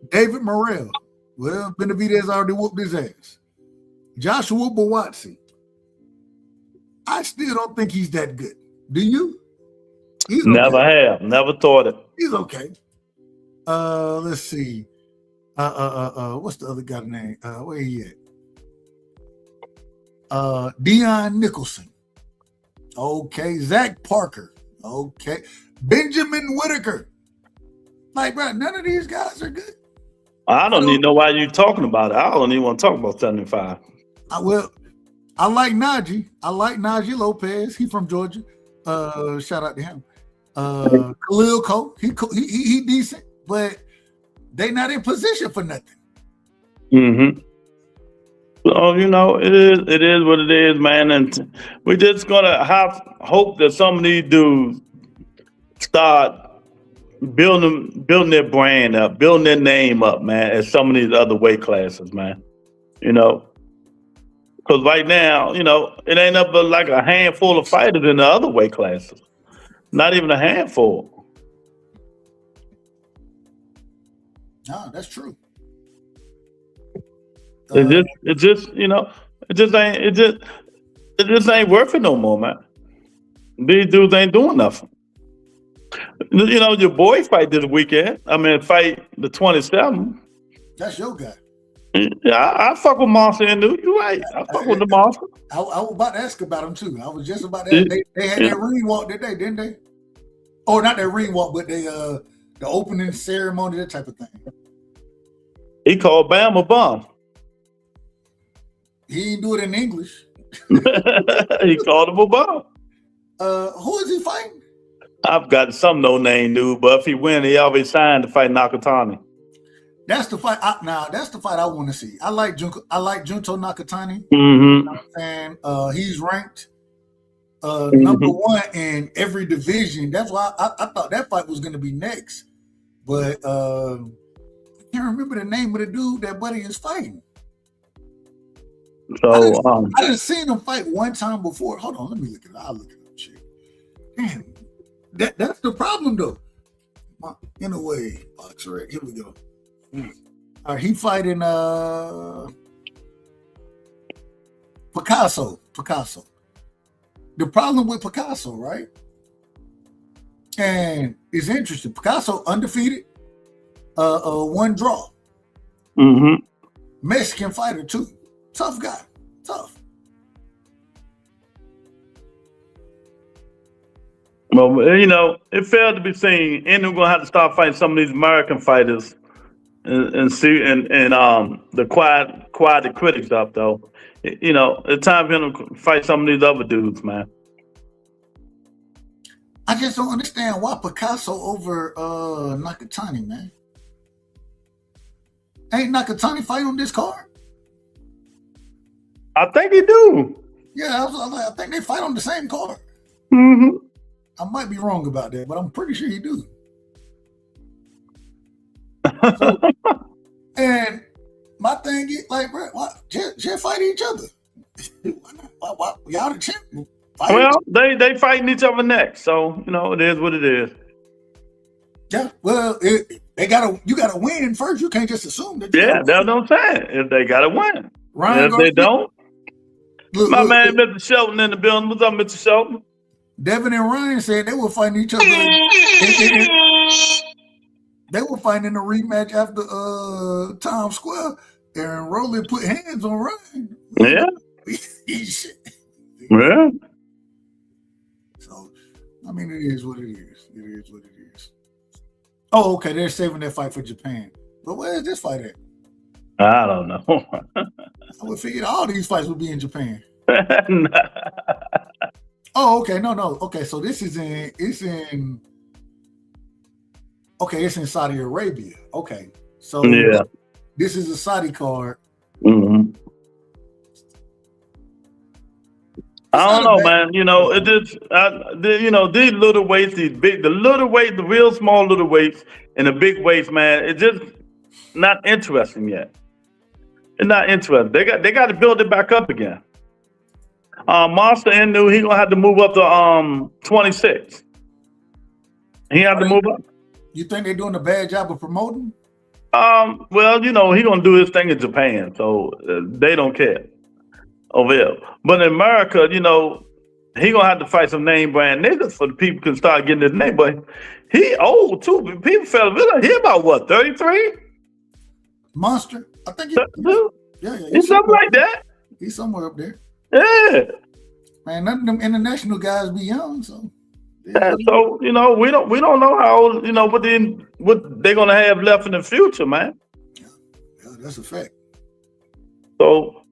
David Morrell, well, Benavidez already whooped his ass. Joshua Buatsi, I still don't think he's that good. Do you? He's okay. Never thought it. He's okay. Let's see. What's the other guy's name? Where he at? Dion Nicholson. Okay. Zach Parker. Okay. Benjamin Whitaker. Like, bro, none of these guys are good. I don't even know why you're talking about it. I don't even want to talk about 75. I like Najee. I like Najee Lopez. He from Georgia. Shout out to him. Khalil Cole, he decent, but they not in position for nothing. Mm-hmm. So it is what it is, man, and we're just gonna hope that some of these dudes start building their brand up, building their name up, man, as some of these other weight classes, man. Because right now, it ain't up but like a handful of fighters in the other weight classes. Not even a handful. No, that's true. It just ain't worth it no more, man. These dudes ain't doing nothing. Your boy fight this weekend. Fight the 27th. That's your guy. Yeah, I fuck with Monster and Dude. You're right. I fuck with the Monster. I was about to ask about him too. I was just about to ask. They had that ring walk, didn't they? Oh, not that ring walk, but the opening ceremony, that type of thing. He called Bam a bum. He didn't do it in English. He called him a bum. Who is he fighting? I've got some no-name dude, but if he win, he always signed to fight Nakatani. That's the fight. That's the fight I want to see. I like Junto Nakatani. Mm-hmm. And he's ranked number one in every division. That's why I thought that fight was going to be next. But I can't remember the name of the dude that Buddy is fighting. So I didn't seen him fight one time before. Hold on, let me look it up. I'll look it up. Shit. Damn, that's the problem though. In a way, boxer. Here we go. All right, he fighting Picasso. The problem with Picasso, right? And it's interesting. Picasso undefeated, one draw. Mm-hmm. Mexican fighter too. Tough guy. Tough. Well, it failed to be seen. And we're gonna have to start fighting some of these American fighters and see and the quiet the critics up though. It's time for him to fight some of these other dudes, man. I just don't understand why Picasso over Nakatani, man. Ain't Nakatani fighting on this card? I think he do. Yeah, I think they fight on the same card. Mm-hmm. I might be wrong about that, but I'm pretty sure he do. So, and my thing is like, bro, just fight each other. Why y'all the champ? Well, they fighting each other next, so it is what it is. Yeah, well, you gotta win first. You can't just assume that. That's what I'm saying. If they gotta win, Ryan if they don't, look, man, Mr. Shelton in the building. What's up, Mr. Shelton? Devin and Ryan said they were fighting each other. They were fighting in a rematch after Times Square, and Rowley put hands on Ryan. Yeah. Yeah. So, it is what it is. It is what it is. Oh, okay. They're saving that fight for Japan. But where is this fight at? I don't know. I would figure all these fights would be in Japan. Oh, okay. No. Okay, so this is it's in Saudi Arabia. Okay. So yeah. This is a Saudi card. Mm-hmm. I don't know, man. It just, these little weights, the real small little weights, and the big weights, man. It's just not interesting yet. It's not interesting. They got to build it back up again. Monster Inu, he gonna have to move up to 26. He have to move up. You think they're doing a bad job of promoting? Well, he gonna do his thing in Japan, so they don't care over there. But in America, he gonna have to fight some name brand niggas for the people can start getting his name. But he old too. People he about what, 33? Monster, I think he's something like that. He's somewhere up there. Yeah. Man, none of them international guys be young, so. Yeah, so we don't know how old, what they're gonna have left in the future, man. Yeah, that's a fact. So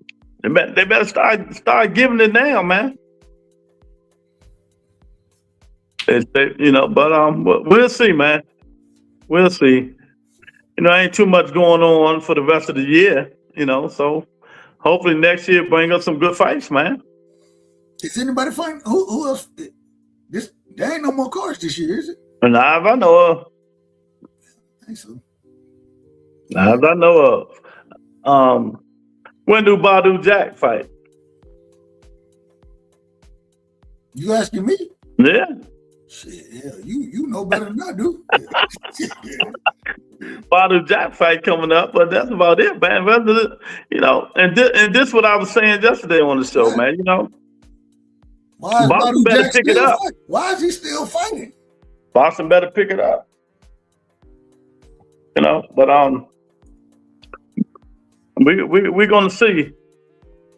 they better start giving it now, man. But we'll see, man. We'll see. Ain't too much going on for the rest of the year. So hopefully next year bring us some good fights, man. Is anybody fighting? Who else? There ain't no more cards this year, is it? Not if I know of. I think so. Not if I know of. When do Badu Jack fight? You asking me? Yeah. Shit, yeah, you know better than I do. Badu Jack fight coming up, but that's about it, man. And this what I was saying yesterday on the show, man. Why is Boston Badu better Jack pick it still up. fighting? Why is he still fighting? Boston better pick it up. But we're gonna see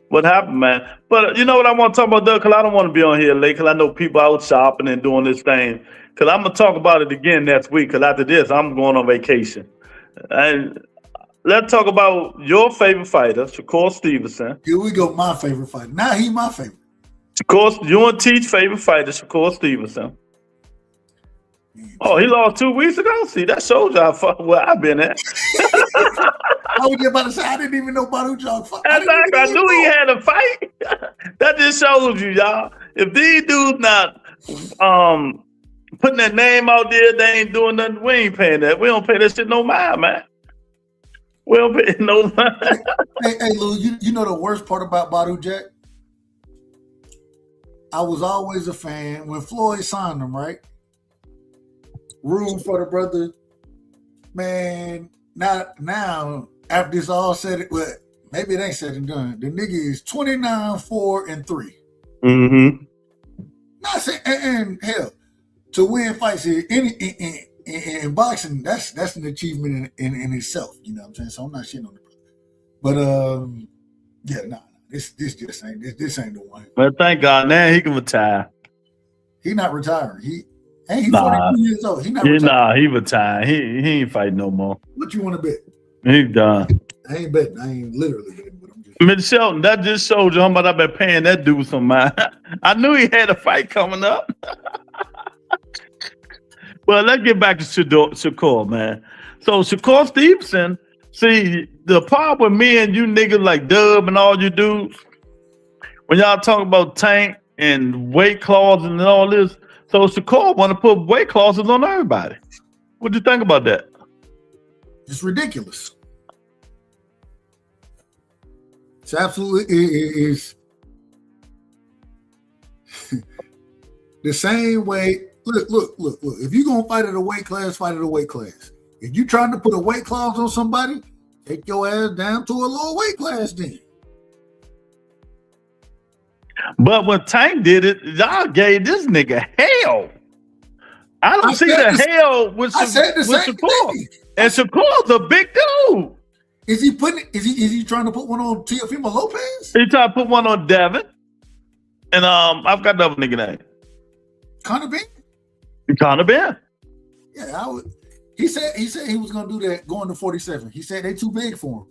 what happened, man. But you know what I want to talk about, Doug? Because I don't want to be on here late. Because I know people out shopping and doing this thing. Because I'm gonna talk about it again next week. Because after this, I'm going on vacation. And let's talk about your favorite fighter, Shakur Stevenson. Here we go. My favorite fighter. Now he my favorite. You and Teach's favorite fighter, Shakur Stevenson. Oh, he lost 2 weeks ago? See, that shows you where I've been at. I was just about to say, I didn't even know Badu Jack fought. I knew he had a fight. That just shows you, y'all. If these dudes not putting that name out there, they ain't doing nothing. We ain't paying that. We don't pay that shit no mind, man. We don't pay no mind. Hey, Lou, you know the worst part about Badu Jack? I was always a fan when Floyd signed him, right? Room for the brother, man. Now after this all said, well, maybe it ain't said and done. The nigga is 29-4-3. Mm-hmm. Not saying, and hell, to win fights in boxing, that's an achievement in itself. You know what I'm saying? So I'm not shitting on the brother, but yeah, nah. This just ain't the one. But thank God, now he can retire. He not retiring. He's 42 years old. He not retiring. Nah, he retired. He ain't fighting no more. What you want to bet? He's done. I ain't betting. I ain't literally betting, but I'm just. Miss Shelton, that just showed you how much I've been paying that dude some money. I knew he had a fight coming up. Well, let's get back to Shakur, man. So Shakur Stevenson, see, the problem with me and you niggas like Dub and all you dudes, when y'all talk about tank and weight clauses and all this, so Shakur want to put weight clauses on everybody. What do you think about that? It's ridiculous. It's absolutely it is the same way. Look. If you're gonna fight at a weight class, fight at a weight class. If you're trying to put a weight clause on somebody, take your ass down to a lower weight class then. But when Tank did it, y'all gave this nigga hell. I don't see the hell with Shakur. And Shakur's a big dude. Is he trying to put one on Teofimo Lopez? He tried to put one on Devin. And I've got the other nigga name. Conor Benn? Conor Benn. Yeah, he said he was gonna do that going to 47. He said they too big for him.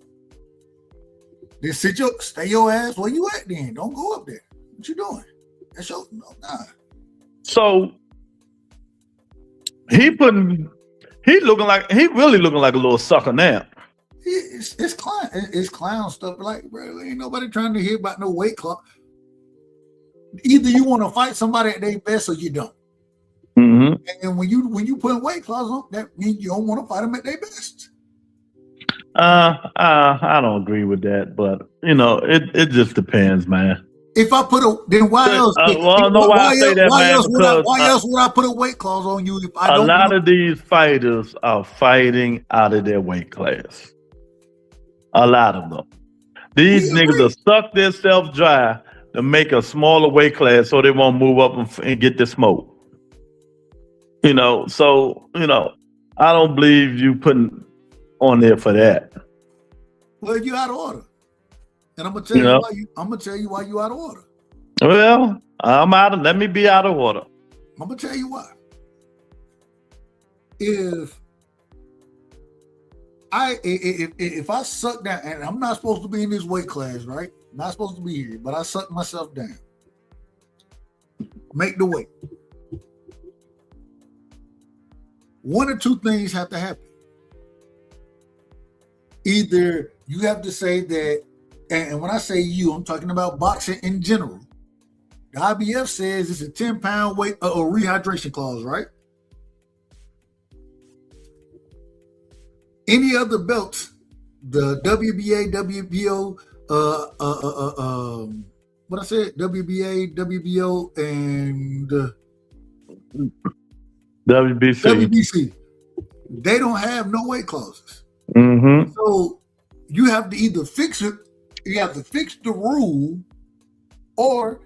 Then stay your ass where you at then. Don't go up there. What you doing? That's your nah. So he really looking like a little sucker now. It's clown stuff. Like, bro, ain't nobody trying to hear about no weight class. Either you want to fight somebody at their best or you don't. Mm-hmm. And when you put weight clause on, that means you don't want to fight them at their best. I don't agree with that, but it just depends, man. If I put then why else? Why else would I put a weight clause on you if I don't? A lot of these fighters are fighting out of their weight class. A lot of them. These niggas will suck themselves dry to make a smaller weight class so they won't move up and get the smoke. I don't believe you putting on there for that. Well, you out of order. And I'm gonna tell you why you out of order. Well, let me be out of order. I'm gonna tell you why. If I suck down, and I'm not supposed to be in this weight class, right? I'm not supposed to be here, but I suck myself down. Make the weight. one or two things have to happen. Either you have to say that, and when I say you, I'm talking about boxing in general. The IBF says it's a 10-pound weight or rehydration clause, right? Any other belts, the WBA, WBO, what I said, WBA, WBO, and WBC, they don't have no weight clauses. Mm-hmm. So you have to either fix it, you have to fix the rule, or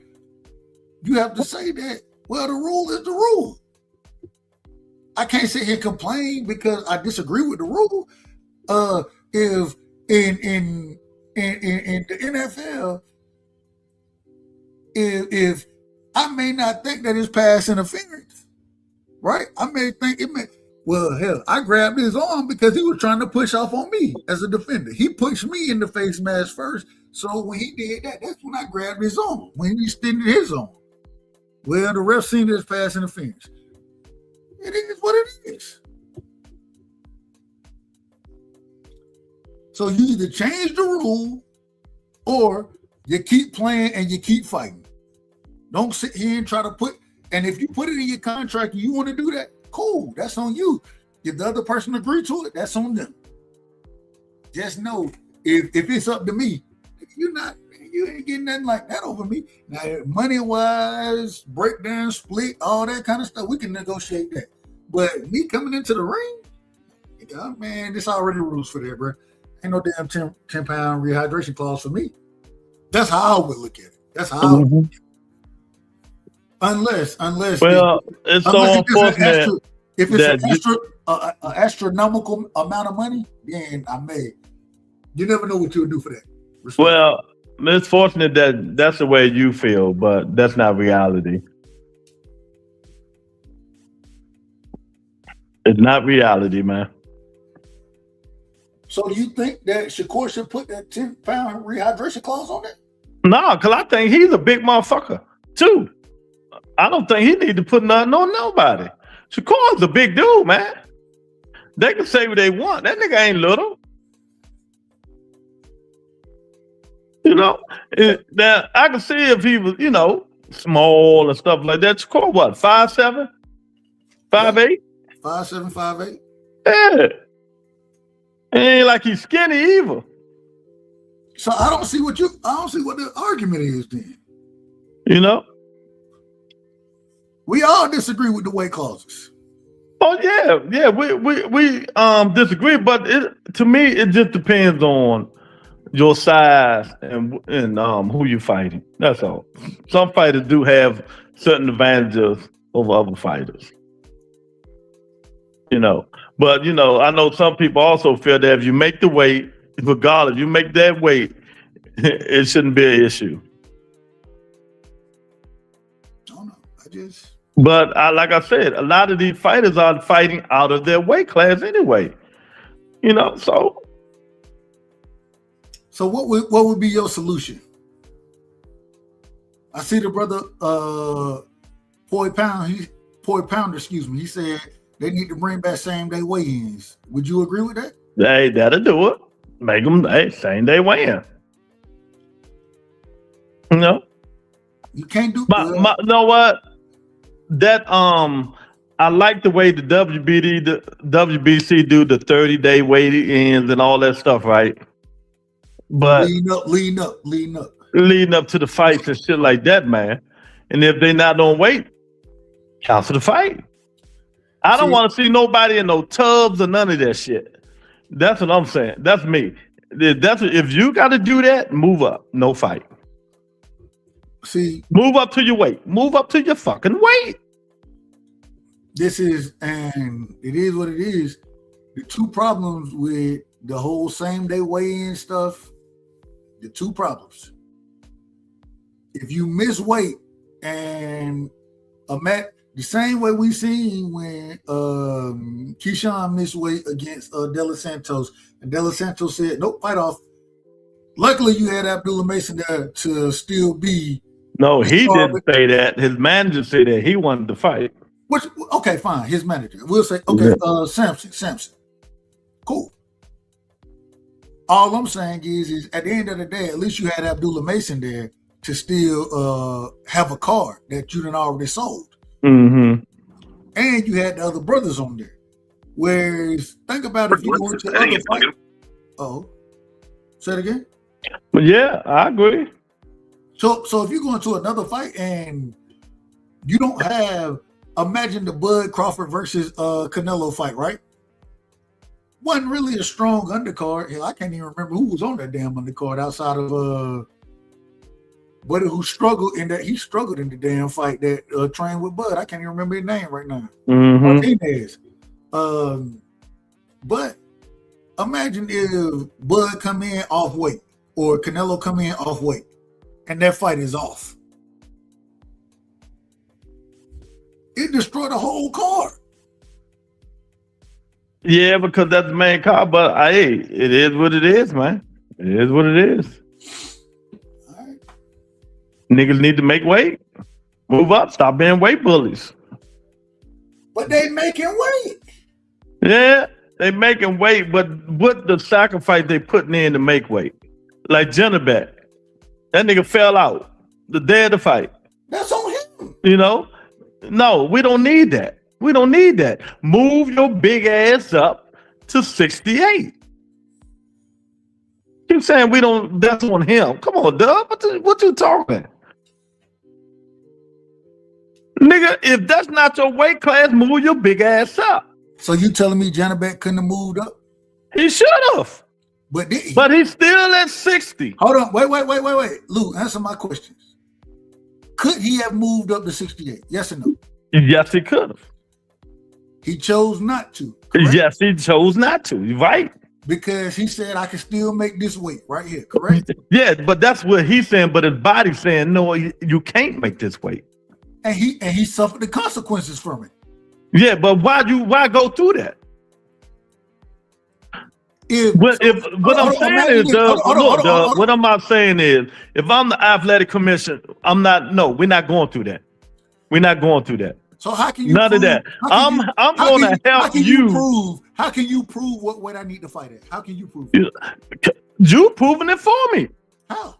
you have to say that, well, the rule is the rule. I can't sit here and complain because I disagree with the rule. If in the NFL, if I may not think that it's pass interference, right? I may think it may. Well, hell, I grabbed his arm because he was trying to push off on me as a defender. He punched me in the face mask first. So when he did that, that's when I grabbed his arm, when he extended his arm. Well, the ref seen it as pass interference. It is what it is. So you either change the rule or you keep playing and you keep fighting. Don't sit here and try to and if you put it in your contract and you want to do that, cool, that's on you. If the other person agrees to it, that's on them. Just know, if it's up to me, you ain't getting nothing like that over me. Now, money-wise, breakdown, split, all that kind of stuff, we can negotiate that. But me coming into the ring, man, there's already rules for that, bro. Ain't no damn 10-pound rehydration clause for me. That's how I would look at it. That's how I would look at it. Unless it's so unfortunate. If it's an astronomical amount of money, then I may. You never know what you'll do for that. Respect. Well, it's fortunate that that's the way you feel, but that's not reality. It's not reality, man. So you think that Shakur should put that 10-pound rehydration clause on it? No, because I think he's a big motherfucker, too. I don't think he need to put nothing on nobody. Shakur's a big dude, man. They can say what they want. That nigga ain't little. Now I can see if he was, small and stuff like that. Shakur, what, 5'7", 5'8"? 5'7", 5'8". Yeah. It ain't like he's skinny either. So I don't see what the argument is then. We all disagree with the weight clauses. Oh yeah, we disagree, but to me it just depends on your size and who you're fighting. That's all. Some fighters do have certain advantages over other fighters. But I know some people also feel that if you make the weight, regardless, you make that weight, it shouldn't be an issue. I don't know. But like I said, a lot of these fighters are fighting out of their weight class anyway. So what would be your solution? I see the brother Poi Pounder, he said they need to bring back same-day weigh-ins. Would you agree with that? Hey, that'll do it. Make them same-day weigh-in. You can't do. You know what? That I like the way the WBC do the 30-day weigh-ins and all that stuff, right? But leading up to the fights and shit like that, man. And if they not on weight, cancel the fight. I don't want to see nobody in no tubs or none of that shit. That's what I'm saying. That's me. If you got to do that, move up. No fight. See, move up to your weight. Move up to your fucking weight. It is what it is. The two problems with the whole same day weigh-in stuff, the two problems. If you miss weight and the same way we seen when Keyshawn missed weight against De Los Santos, and De Los Santos said, nope, fight off. Luckily, you had Abdullah Mason there to still be. No, he didn't say that. His manager said that he wanted to fight. Which okay, fine. His manager. We'll say okay. Samson. Cool. All I'm saying is at the end of the day, at least you had Abdullah Mason there to still have a card that you done already sold. Mm-hmm. And you had the other brothers on there. Whereas, think about if you go into other fight. Oh, say it again. But yeah, I agree. So if you go into another fight and you don't have, imagine the Bud Crawford versus Canelo fight, right? Wasn't really a strong undercard. Hell, I can't even remember who was on that damn undercard outside of but who struggled in that. He struggled in the damn fight that trained with Bud. I can't even remember his name right now. Mm-hmm. Martinez. But imagine if Bud come in off weight or Canelo come in off weight and that fight is off. It destroyed the whole card. Yeah, because that's the main card. But hey, it is what it is, man. It is what it is. All right. Niggas need to make weight. Move up. Stop being weight bullies. But they making weight. Yeah, they making weight, but what the sacrifice they putting in to make weight? Like Jennebeck. That nigga fell out the day of the fight. That's on him. You know? No, we don't need that. We don't need that. Move your big ass up to 68. Keep saying we don't, that's on him. Come on, Dub. What you talking? Nigga, if that's not your weight class, move your big ass up. So you telling me Janabek couldn't have moved up? He should have. But did he? But he's still at 60. Hold on. Wait. Lou, answer my questions. Could he have moved up to 68? Yes or no? Yes, he could have. He chose not to. Correct? Yes, he chose not to. Right. Because he said, I can still make this weight right here. Correct? Yeah, but that's what he's saying. But his body's saying, no, you can't make this weight. And he suffered the consequences from it. Yeah, but why go through that? What I'm saying is, what I'm not saying is, if I'm the athletic commission, we're not going through that. We're not going through that. So how can you none of that? I'm going to help you. How can you prove what weight I need to fight at? How can you prove it? You proving it for me. How?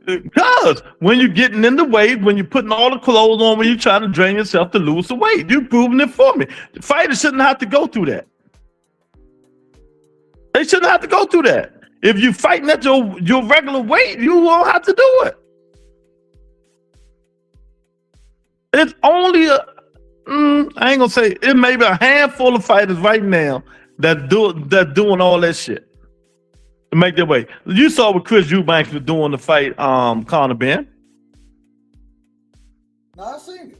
Because when you're getting in the weight, when you're putting all the clothes on, when you're trying to drain yourself to lose the weight, you're proving it for me. The fighters shouldn't have to go through that. They shouldn't have to go through that. If you're fighting at your regular weight, you won't have to do it. It's only I ain't gonna say it may be a handful of fighters right now that doing all that shit to make their way. You saw what Chris Eubanks was doing to fight Conor Ben. No, I seen it.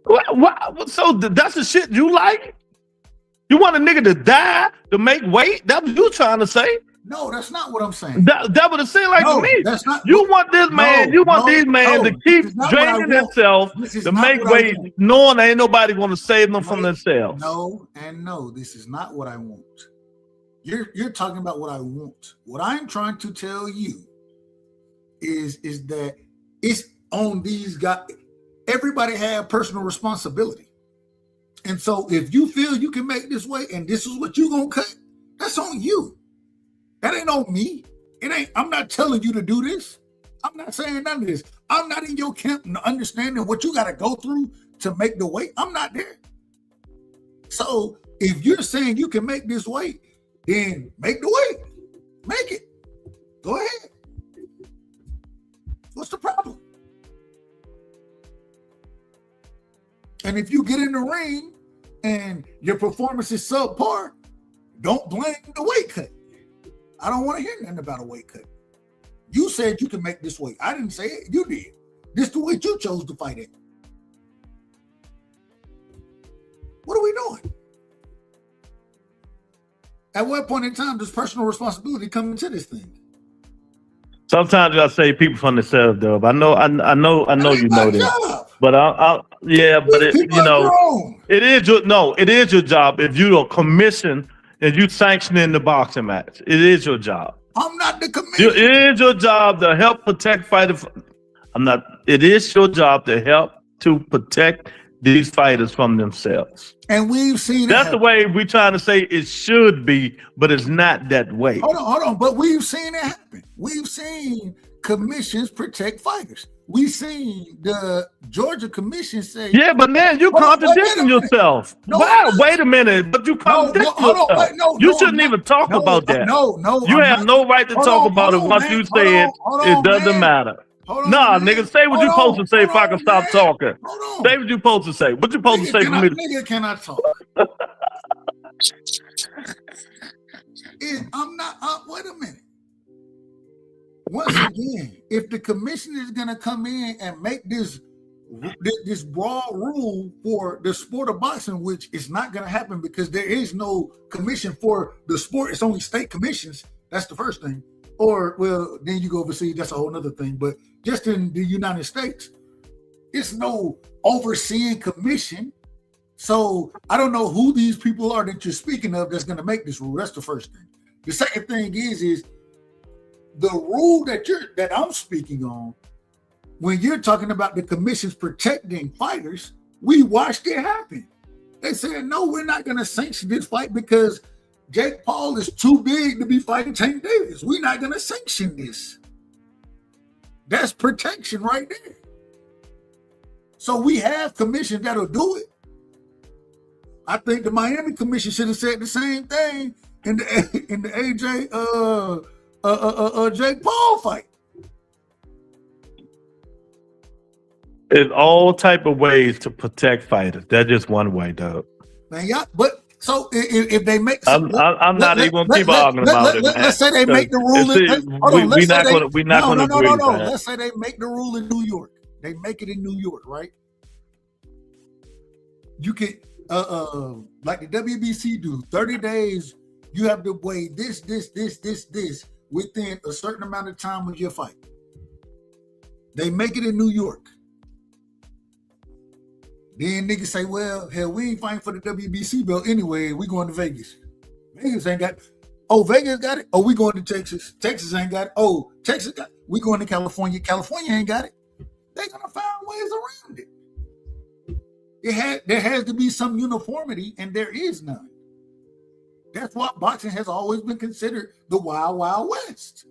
What? So that's the shit you like? You want a nigga to die to make weight? That's what you trying to say? No, that's not what I'm saying. That would have seemed like to me. That's not. You want this man. You want these men to keep draining themselves to make weight, knowing ain't nobody going to save them from themselves. No, this is not what I want. You're talking about what I want. What I'm trying to tell you is that it's on these guys. Everybody have personal responsibility, and so if you feel you can make this weight and this is what you gonna cut, that's on you. That ain't on me. It ain't. I'm not telling you to do this. I'm not saying none of this. I'm not in your camp understanding what you got to go through to make the weight. I'm not there. So if you're saying you can make this weight, then make the weight. Make it. Go ahead. What's the problem? And if you get in the ring and your performance is subpar, don't blame the weight cut. I don't want to hear nothing about a weight cut. You said you can make this weight. I didn't say it. You did. This is the weight you chose to fight at. What are we doing? At what point in time does personal responsibility come into this thing? Sometimes I say people from themselves, Dub. I know you know that. But it is your job if you don't commission. And you sanctioning the boxing match. It is your job. I'm not the commission. It is your job to help protect fighters. It is your job to help to protect these fighters from themselves. And we've seen that's the way we're trying to say it should be, but it's not that way. Hold on. But we've seen it happen. We've seen commissions protect fighters. We've seen the Georgia Commission say, yeah, but then you contradicting yourself. No, wow, wait a minute, but you contradict yourself. You shouldn't even talk about that. You have no right to talk about it once you say it doesn't matter. Nah, nigga, say what you're supposed to say if I can stop talking. Say what you're supposed to say. What you supposed to say for me? Nigga, can I talk? I'm not, wait a minute. Once again, if the commission is going to come in and make this broad rule for the sport of boxing, which is not going to happen because there is no commission for the sport, it's only state commissions. That's the first thing. Or, well, then you go overseas, that's a whole other thing. But just in the United States, it's no overseeing commission. So I don't know who these people are that you're speaking of that's going to make this rule. That's the first thing. The second thing is the rule that I'm speaking on, when you're talking about the commissions protecting fighters, we watched it happen. They said, no, we're not going to sanction this fight because Jake Paul is too big to be fighting Tank Davis. We're not going to sanction this. That's protection right there. So we have commissions that'll do it. I think the Miami commission should have said the same thing in the AJ Jake Paul fight. There's all type of ways to protect fighters. That's just one way, Doug. Man, yeah, but so if they make, I'm not even gonna keep arguing about it. Let's say they make the rule. We're not gonna agree. No. Let's say they make the rule in New York. They make it in New York, right? You can, like the WBC do, 30 days. You have to weigh this within a certain amount of time of your fight. They make it in New York. Then niggas say, well, hell, we ain't fighting for the WBC belt anyway. We going to Vegas. Vegas ain't got it. Oh, Vegas got it. Oh, we going to Texas. Texas ain't got it. Oh, Texas got it. We going to California. California ain't got it. They're going to find ways around it. There has to be some uniformity, and there is none. That's why boxing has always been considered the Wild Wild West.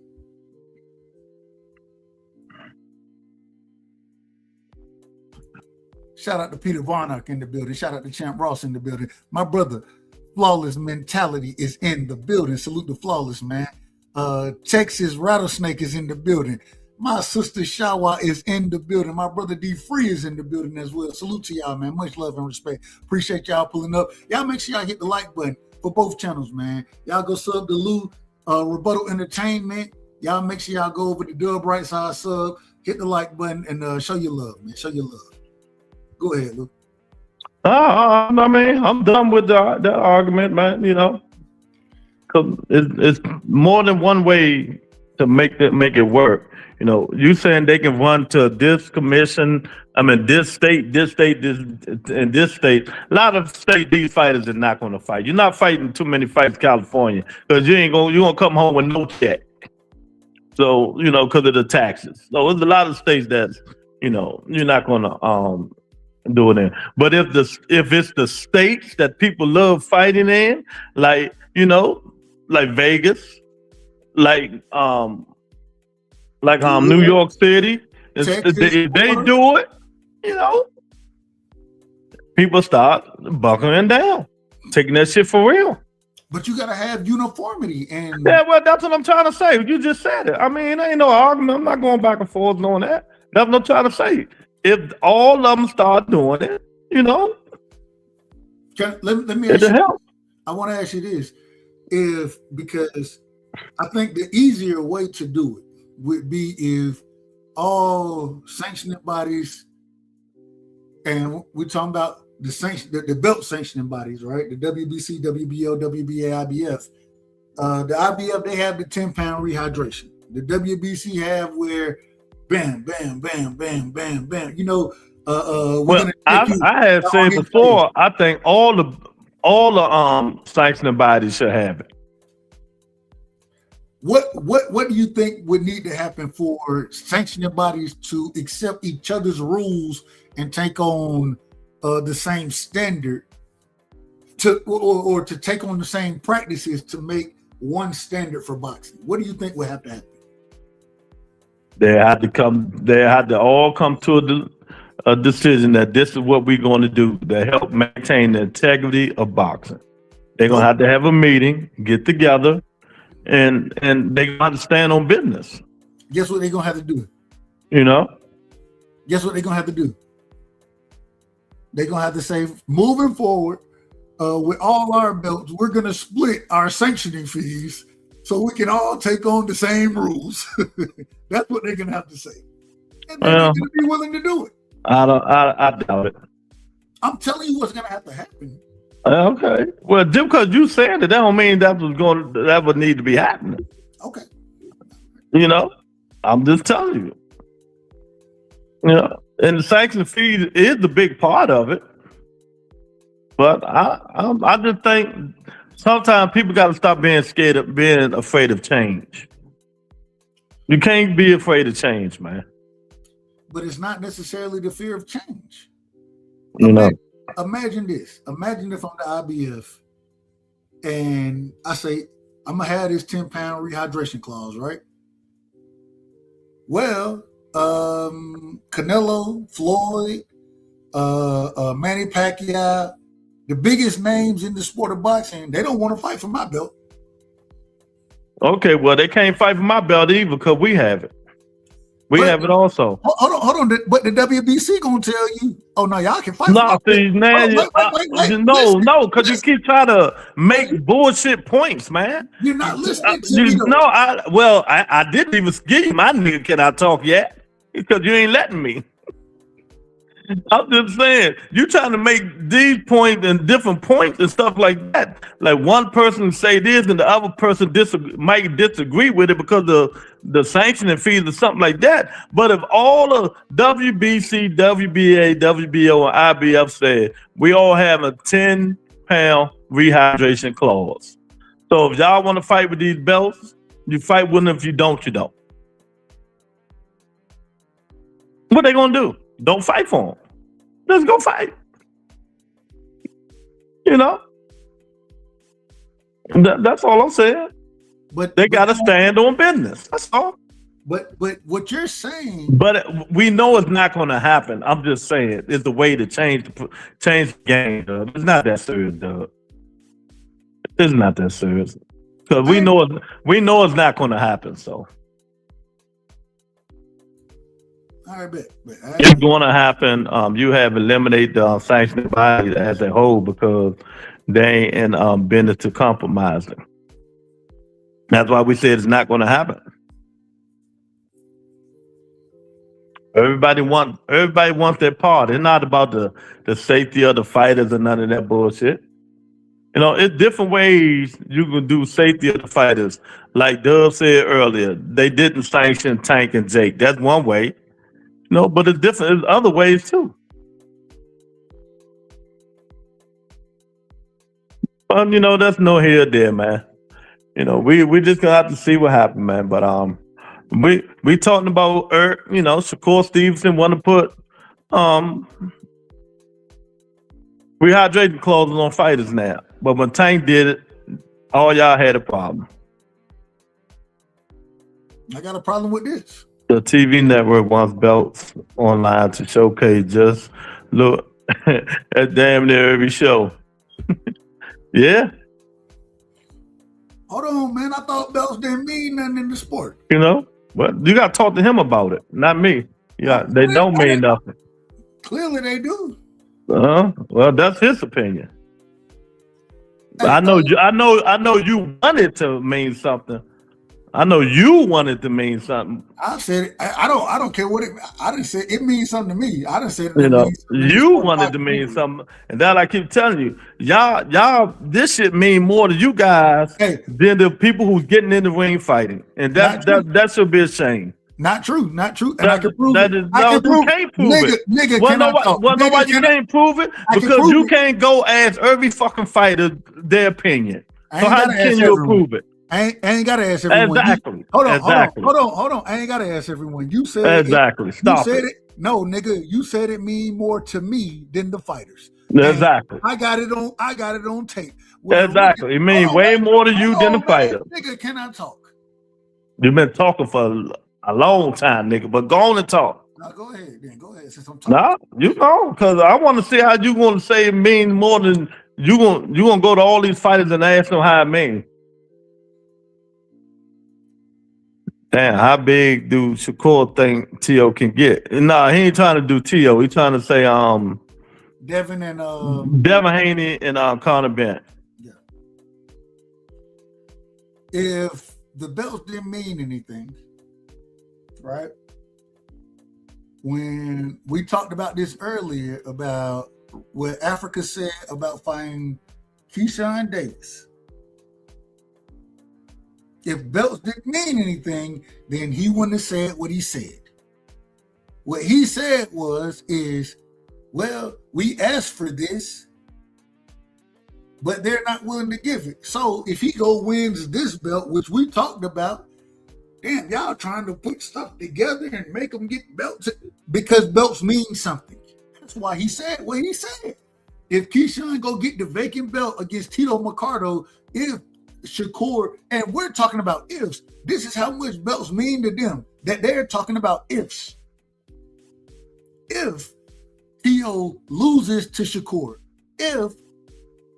Shout out to Peter Varnock in the building. Shout out to Champ Ross in the building. My brother, Flawless Mentality is in the building. Salute to Flawless, man. Texas Rattlesnake is in the building. My sister Shawa is in the building. My brother D Free is in the building as well. Salute to y'all, man. Much love and respect. Appreciate y'all pulling up. Y'all make sure y'all hit the like button for both channels, man. Y'all go sub to Lou Rebuttal Entertainment. Y'all make sure y'all go over to Dub Right Side sub, hit the like button, and show your love, man. Show your love. Go ahead, Lou. I mean, I'm done with the argument, man. You know, because it's more than one way to make it work. You know, you saying they can run to this commission. I mean, this state, this state. A lot of state, these fighters are not going to fight. You're not fighting too many fights in California because you're gonna come home with no check. So, you know, because of the taxes. So there's a lot of states that, you know, you're not going to do it in. But if it's the states that people love fighting in, like, you know, like Vegas, like New York City, if they do it, you know, people start buckling down, taking that shit for real. But you gotta have uniformity, and yeah, well, that's what I'm trying to say. You just said it. I mean, ain't no argument. I'm not going back and forth on that. That's what I'm trying to say. If all of them start doing it, you know, let me ask you. I want to ask you this: because I think the easier way to do it would be if all sanctioning bodies, and we're talking about the belt sanctioning bodies, right? The WBC, WBO, WBA, IBF. The IBF, they have the 10-pound rehydration. The WBC have where bam, bam, bam, bam, bam, bam. You know, I had said before, I think all the sanctioning bodies should have it. What do you think would need to happen for sanctioning bodies to accept each other's rules and take on the same standard to or to take on the same practices to make one standard for boxing? What do you think would have to happen? They had to all come to a decision that this is what we're going to do to help maintain the integrity of boxing. They're going to have a meeting, get together, and they're going to have to stand on business. Guess what they're going to have to do? You know? Guess what they're going to have to do? They're going to have to say, moving forward, with all our belts, we're going to split our sanctioning fees so we can all take on the same rules. That's what they're going to have to say. And they're going to be willing to do it. I doubt it. I'm telling you what's going to have to happen. Okay. Well, just because you said it, that don't mean that would need to be happening. Okay. You know, I'm just telling you. You know, and the sanction fees is the big part of it. But I just think sometimes people got to stop being scared of being afraid of change. You can't be afraid of change, man. But it's not necessarily the fear of change. Imagine this. Imagine if I'm the IBF and I say, I'm going to have this 10-pound rehydration clause, right? Well, Canelo, Floyd, Manny Pacquiao, the biggest names in the sport of boxing, they don't want to fight for my belt. Okay, well, they can't fight for my belt either because we have it. We have it also. Hold on. But the WBC gonna tell you, oh no, y'all can fight. No, see, man, no, because you keep trying to make bullshit points, man. You're not listening to me. No, I didn't even give you my nigga. Can I talk yet? Because you ain't letting me. I'm just saying, you trying to make these points and different points and stuff like that. Like one person say this and the other person might disagree with it because of the sanctioning fees or something like that. But if all of WBC, WBA, WBO, and IBF said we all have a 10-pound rehydration clause. So if y'all want to fight with these belts, you fight with them. If you don't, you don't. What they gonna do? Don't fight for them. Let's go fight. You know? That's all I'm saying. But they got to stand on business. That's all. But what you're saying. But we know it's not going to happen. I'm just saying it's the way to change the game, Doug. It's not that serious, Doug. It's not that serious. Because we know it's not going to happen, so. All right, bet. It's going to happen. You have eliminated the sanctioning body as a whole because they ain't in business to compromise them. That's why we said it's not going to happen. Everybody wants their part. It's not about the safety of the fighters and none of that bullshit. You know, it's different ways you can do safety of the fighters. Like Dub said earlier, they didn't sanction Tank and Jake. That's one way. No, but it's different. There's other ways too. You know, that's no here or there, man. You know, we just gonna have to see what happens, man. But we talking about you know, Shakur Stevenson want to put rehydrating clauses on fighters now. But when Tank did it, all y'all had a problem. I got a problem with this. The TV network wants belts online to showcase just look at damn near every show. Yeah. Hold on, man. I thought belts didn't mean nothing in the sport. You know, but you got to talk to him about it, not me. Yeah, they don't mean nothing. Clearly, they do. Well, that's his opinion. But I know you want it to mean something. I know you want it to mean something. I said it. I don't care what it. I didn't say it means something to me. I didn't say it. You know, you wanted to mean something, and that I keep telling you, y'all, this shit mean more to you guys than the people who's getting in the ring fighting, and that should be a shame. Not true. And I can prove it. You can't prove it. Nigga, why you can't prove it? Because you can't go ask every fucking fighter their opinion. So how can you prove it? I ain't gotta ask everyone. Exactly. Hold on. Exactly. I ain't gotta ask everyone. You said Exactly. Stop it. No, nigga, you said it mean more to me than the fighters. Exactly. And I got it on tape. Exactly. It means way more to you than the fighter. Nigga, can I talk? You've been talking for a long time, nigga, but go on and talk. Now go ahead, then. Go ahead since I'm talking. Nah, you know, because I want to see how you going to say it means more than you gonna go to all these fighters and ask them how it means. Damn, how big do Shakur think T.O. can get? Nah, he ain't trying to do T.O. He trying to say Devin Haney and Conor Bennett. Yeah. If the belts didn't mean anything, right? When we talked about this earlier about what Africa said about fighting Keyshawn Davis. If belts didn't mean anything, then he wouldn't have said what he said. What he said is, well, we asked for this, but they're not willing to give it. So if he wins this belt, which we talked about, damn, y'all trying to put stuff together and make them get belts because belts mean something. That's why he said what he said. If Keyshawn go get the vacant belt against Tito Mercado, if Shakur, and we're talking about ifs. This is how much belts mean to them, that they're talking about ifs. If Tio loses to Shakur, if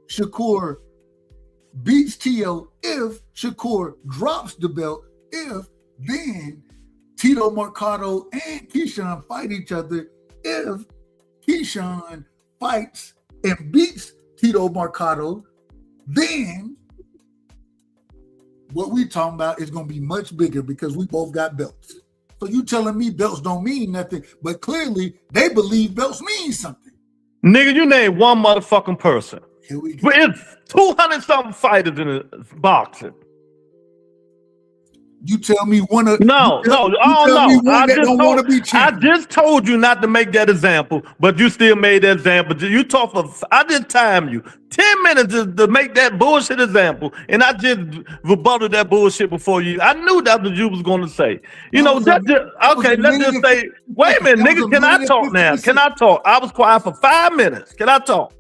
Shakur beats Tio, if Shakur drops the belt, if then Tito Mercado and Keyshawn fight each other, if Keyshawn fights and beats Tito Mercado, then what we talking about is going to be much bigger because we both got belts. So you telling me belts don't mean nothing, but clearly they believe belts mean something. Nigga, you name one motherfucking person. Here we go. It's 200-something fighters in boxing. You tell me one of No. I just told you not to make that example, but you still made that example. You talk for I just timed you 10 minutes to make that bullshit example, and I just rebutted that bullshit before you. I knew that's what you was going to say. You know, okay, let's just say, wait a minute, nigga, can I talk now? Can I talk? I was quiet for 5 minutes. Can I talk?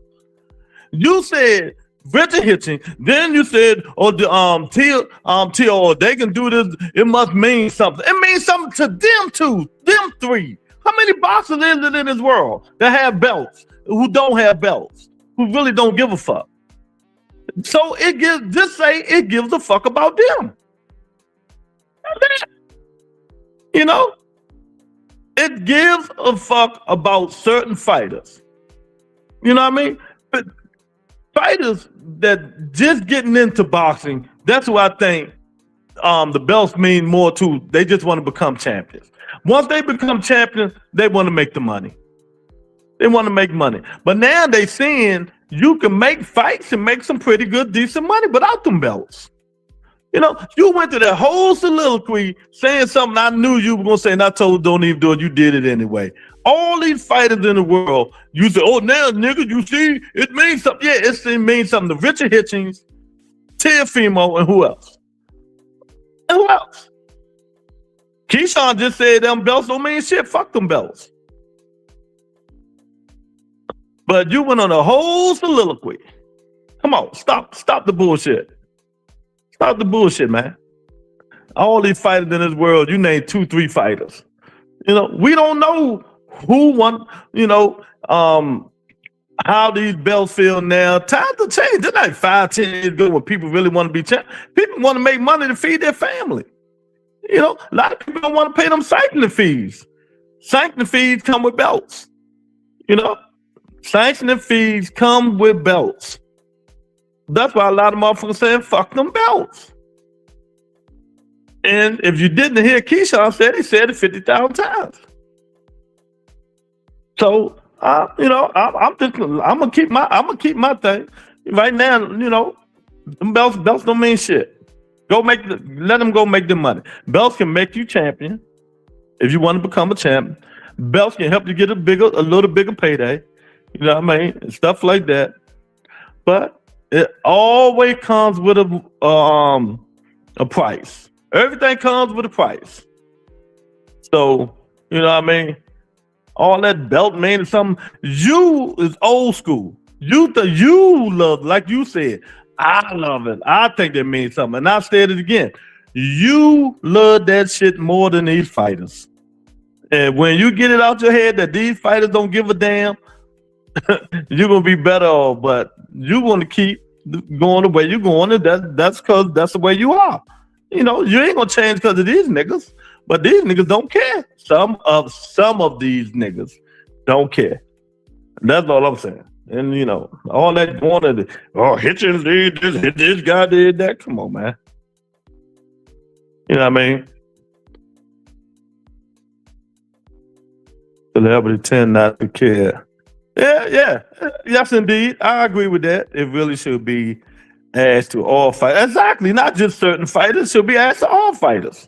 You said Richard Hitching, then you said, T.O., they can do this, it must mean something. It means something to them two, them three. How many boxers is it in this world that have belts, who don't have belts, who really don't give a fuck? So it gives a fuck about them. You know? It gives a fuck about certain fighters. You know what I mean? But fighters that just getting into boxing, that's what I think the belts mean more to. They just want to become champions. Once they become champions, they want to make the money. They want to make money. But now they seeing you can make fights and make some pretty good, decent money without them belts. You know, you went to that whole soliloquy saying something I knew you were going to say, and I told you don't even do it. You did it anyway. All these fighters in the world, you say, oh, now, nigga, you see, it means something. Yeah, it means something to Richard Hitchings, Teofimo, and who else? And who else? Keyshawn just said them belts don't mean shit. Fuck them belts. But you went on a whole soliloquy. Come on, stop the bullshit. Stop the bullshit, man. All these fighters in this world, you name 2-3 fighters. You know, we don't know who won, you know, how these belts feel now. Time to change. They're like 5-10 years ago when people really want to be champions. People want to make money to feed their family. You know, a lot of people don't want to pay them sanctioning fees. Sanctioning fees come with belts. You know, sanctioning fees come with belts. That's why a lot of motherfuckers saying, fuck them belts. And if you didn't hear Keyshawn say, he said it 50,000 times. So, you know, I'm gonna keep my thing. Right now, you know, them belts don't mean shit. Let them go make the money. Belts can make you champion if you want to become a champion. Belts can help you get a little bigger payday. You know what I mean? And stuff like that. But it always comes with a a price. Everything comes with a price. So, you know what I mean? All that belt means something. You is old school. You love, like you said, I love it. I think that means something. And I said it again. You love that shit more than these fighters. And when you get it out your head that these fighters don't give a damn, you're gonna be better off. But you want to keep going the way you're going, and that's because that's the way you are. You know, you ain't gonna change because of these niggas. But these niggas don't care. Some of these niggas don't care. That's all I'm saying. And you know, all that going to Hitchens did this, this guy did that. Come on, man. You know what I mean? Celebrity tend not to care. Yeah. Yes, indeed. I agree with that. It really should be asked to all fighters. Exactly. Not just certain fighters. It should be asked to all fighters.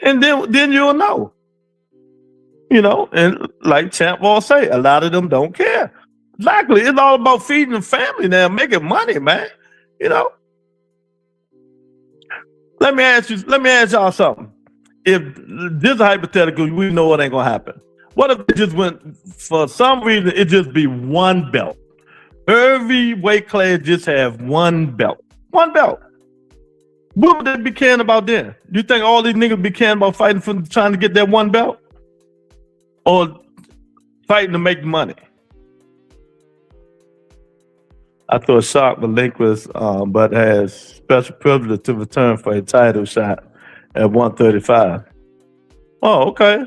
And then you'll know. You know, and like Champ will say, a lot of them don't care. Exactly. It's all about feeding the family now, making money, man. You know. Let me ask y'all something. If this is hypothetical, we know it ain't gonna happen. What if it just went, for some reason, it just be one belt? Every weight class just have one belt. One belt. What would they be caring about then? You think all these niggas be caring about fighting for trying to get that one belt? Or fighting to make money? I thought Shark relinquished, but has special privilege to return for a title shot at 135. Oh, okay.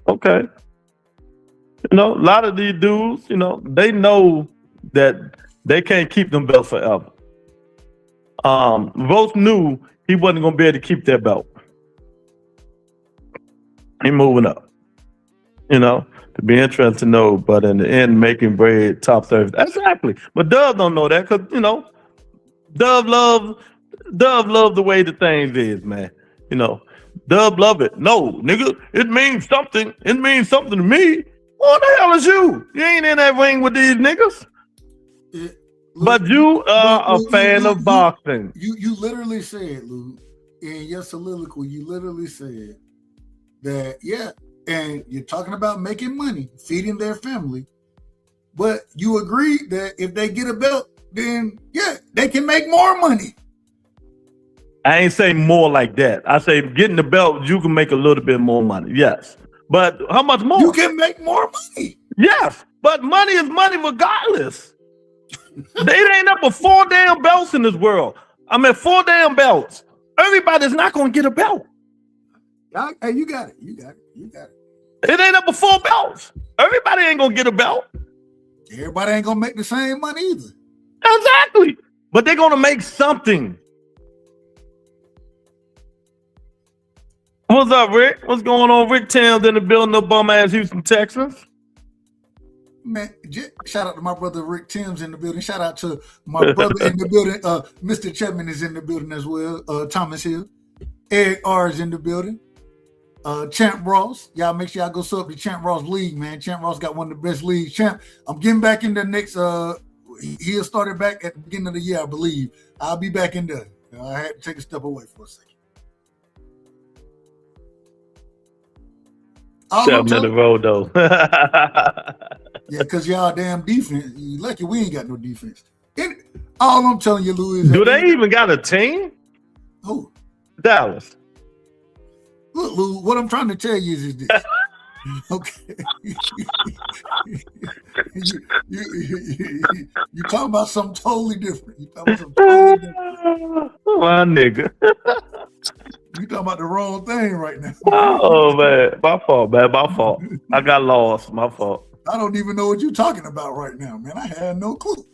Okay. You know, a lot of these dudes, you know, they know that they can't keep them belts forever. Both knew he wasn't going to be able to keep that belt. He moving up. You know, to be interested to know, but in the end, making bread top 30. Exactly. But Dove don't know that because, you know, Dove love the way the things is, man. You know, Dove love it. No, nigga, it means something. It means something to me. What the hell is you? You ain't in that ring with these niggas. But you are a fan of boxing. You literally said, Lou, in your soliloquy, you literally said that, yeah, and you're talking about making money, feeding their family, but you agreed that if they get a belt, then, yeah, they can make more money. I ain't saying more like that. I say getting the belt, you can make a little bit more money, yes. But how much more? You can make more money. Yes, but money is money regardless. They ain't up with 4 damn belts in this world. I mean, 4 damn belts. Everybody's not going to get a belt. Hey, you got it. It ain't up with 4 belts. Everybody ain't going to get a belt. Everybody ain't going to make the same money either. Exactly. But they're going to make something. What's up, Rick? What's going on? Rick Towns in the building of bum ass Houston, Texas. Man, shout out to my brother Rick Timms in the building. Shout out to my brother in the building. Mr. Chapman is in the building as well. Thomas Hill. Eric R is in the building. Champ Ross. Y'all make sure y'all go sub to Champ Ross League, man. Champ Ross got one of the best leagues. Champ, I'm getting back in the next he'll start it back at the beginning of the year, I believe. I'll be back in there. I had to take a step away for a second. Seven in the road though. Yeah, because y'all damn defense. You lucky we ain't got no defense. All I'm telling you, Lou, is do they even got a team? Who? Dallas. Look, Lou, what I'm trying to tell you is this. Okay. you talking about something totally different. You talking about something totally different. My nigga. You talking about the wrong thing right now. Oh man, my fault, man. My fault. I got lost. My fault. I don't even know what you're talking about right now, man. I had no clue.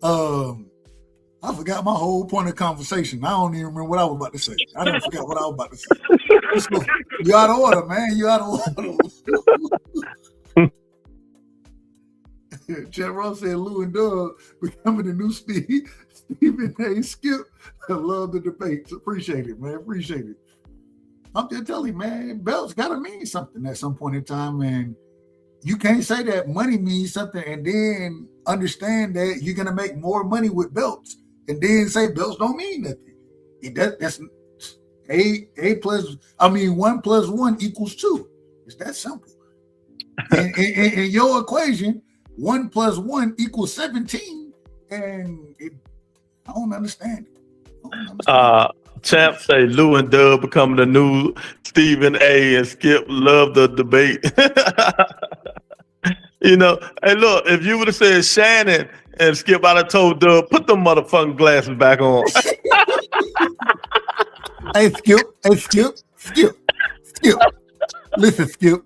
I forgot my whole point of conversation. I don't even remember what I was about to say. I didn't forget what I was about to say. You out of order, man. You out of order. Chad Ross said Lou and Doug becoming the new Stephen A. Skip. I love the debates. Appreciate it, man. Appreciate it. I'm just telling you, man, belts gotta mean something at some point in time, and you can't say that money means something and then understand that you're gonna make more money with belts and then say belts don't mean nothing. That's a plus. I mean, 1 + 1 = 2. It's that simple. In your equation, 1 + 1 = 17, and I don't understand it. Champ say Lou and Dub becoming the new Stephen A. and Skip love the debate. You know, hey, look, if you would have said Shannon and Skip, I'd have told Dub, put them motherfucking glasses back on. Hey, Skip. Listen, Skip.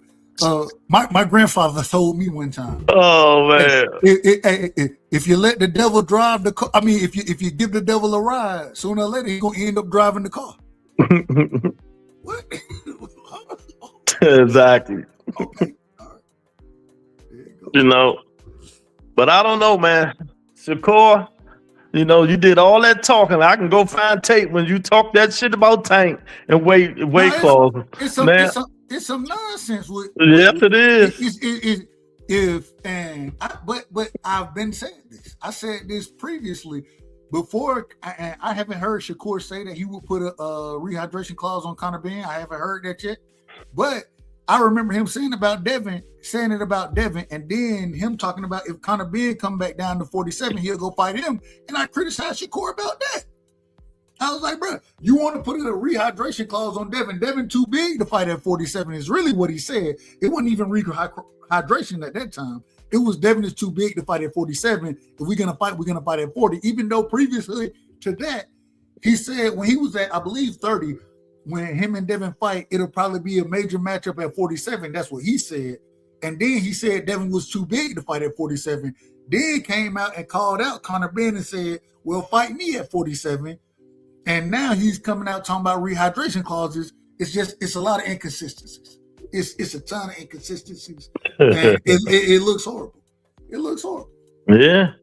My grandfather told me one time. Oh man! If you let the devil drive the car, I mean, if you give the devil a ride, sooner or later he's gonna end up driving the car. What? Exactly. Okay. All right. You know, but I don't know, man. Shakur, you know, you did all that talking. I can go find tape when you talk that shit about Tank and weight clause. It's some nonsense. Yes, it is. But I've been saying this. I said this previously before, and I haven't heard Shakur say that he would put a rehydration clause on Conor Benn. I haven't heard that yet. But I remember him saying it about Devin, and then him talking about if Conor Benn come back down to 47, he'll go fight him. And I criticized Shakur about that. I was like, bro, you want to put a rehydration clause on Devin? Devin too big to fight at 47 is really what he said. It wasn't even rehydration at that time. It was Devin is too big to fight at 47. If we're gonna fight at 40. Even though previously to that, he said when he was at, I believe, 30, when him and Devin fight, it'll probably be a major matchup at 47. That's what he said. And then he said Devin was too big to fight at 47. Then came out and called out Conor Benn and said, well, fight me at 47. And now he's coming out talking about rehydration clauses. It's a lot of inconsistencies. It's a ton of inconsistencies. And it looks horrible. It looks horrible. Yeah.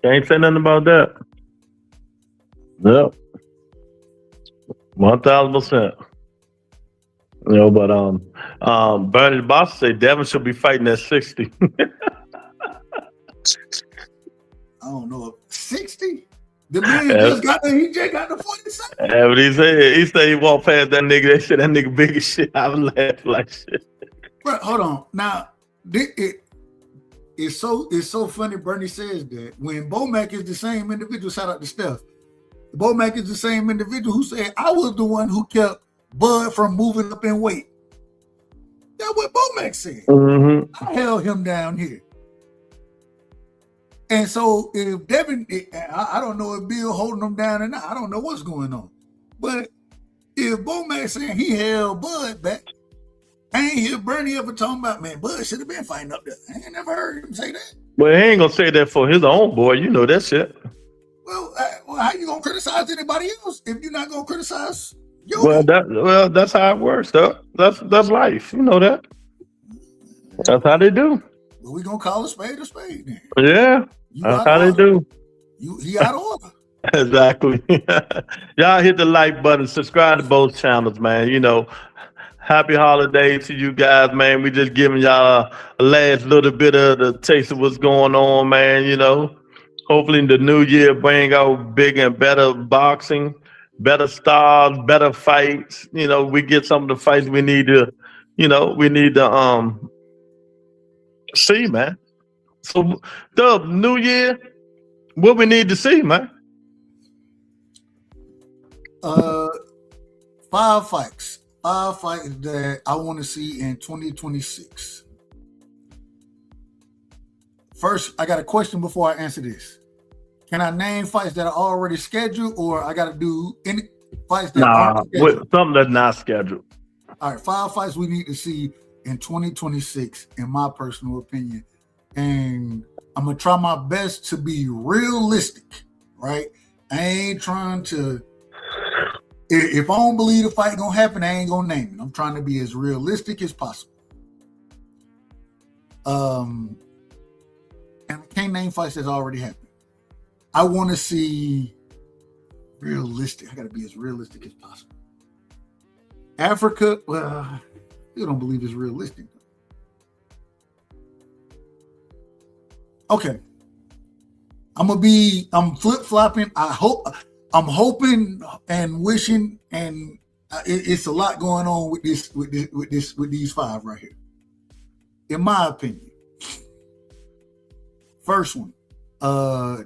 Can't say nothing about that. Yep. 1000%. You know, but Bernie Boss say Devin should be fighting at 60. I don't know. 60? The man just got the 47. Yeah, but he said he walked past that nigga. They said that nigga big as shit. I was laughing like shit. But hold on. Now, it's so funny Bernie says that when Bomac is the same individual, shout out to Steph. Bomac is the same individual who said, I was the one who kept Bud from moving up in weight. That's what Bomac said. Mm-hmm. I held him down here. And so if Devin, I don't know if Bill holding him down or not. I don't know what's going on. But if Bomac saying he held Bud back, I ain't hear Bernie ever talking about, man, Bud should have been fighting up there. I ain't never heard him say that. Well, he ain't gonna say that for his own boy. You know that shit. Well, how you gonna criticize anybody else if you're not gonna criticize your Well, that's how it works, though. That's life. You know that. That's how they do. Well, we gonna call a spade then. Yeah, that's how they do. He out of order. Exactly. Y'all hit the like button, subscribe to both channels, man. You know, happy holidays to you guys, man. We just giving y'all a last little bit of the taste of what's going on, man. You know, hopefully the new year bring out bigger and better boxing, better stars, better fights. You know, we get some of the fights we need to, see, man. So the new year, what we need to see, man. 5 fights. 5 fights that I want to see in 2026. First, I got a question before I answer this. Can I name fights that are already scheduled, or I got to do any fights that aren't scheduled? Something that's not scheduled. All right, 5 fights we need to see in 2026, in my personal opinion. And I'm going to try my best to be realistic, right? I ain't trying to... If I don't believe the fight gonna happen, I ain't gonna name it. I'm trying to be as realistic as possible. And I can't name fights that's already happened. I want to see realistic. I gotta be as realistic as possible. Africa, well, you don't believe it's realistic. Okay. I'm flip-flopping. I hope I'm hoping and wishing, and it's a lot going on with these five right here. In my opinion, first one,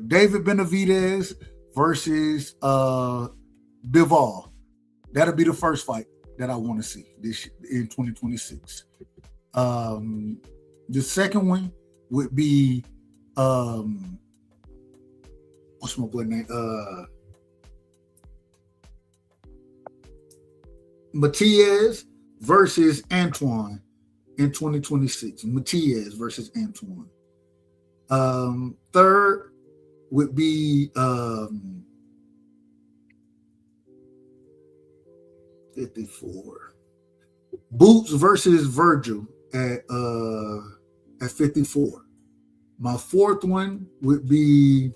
David Benavidez versus Bivol. That'll be the first fight that I want to see this in 2026. The second one would be what's my boy name? Matias versus Antoine in 2026. Matias versus Antoine. Third would be 54. Boots versus Virgil at 54. My fourth one would be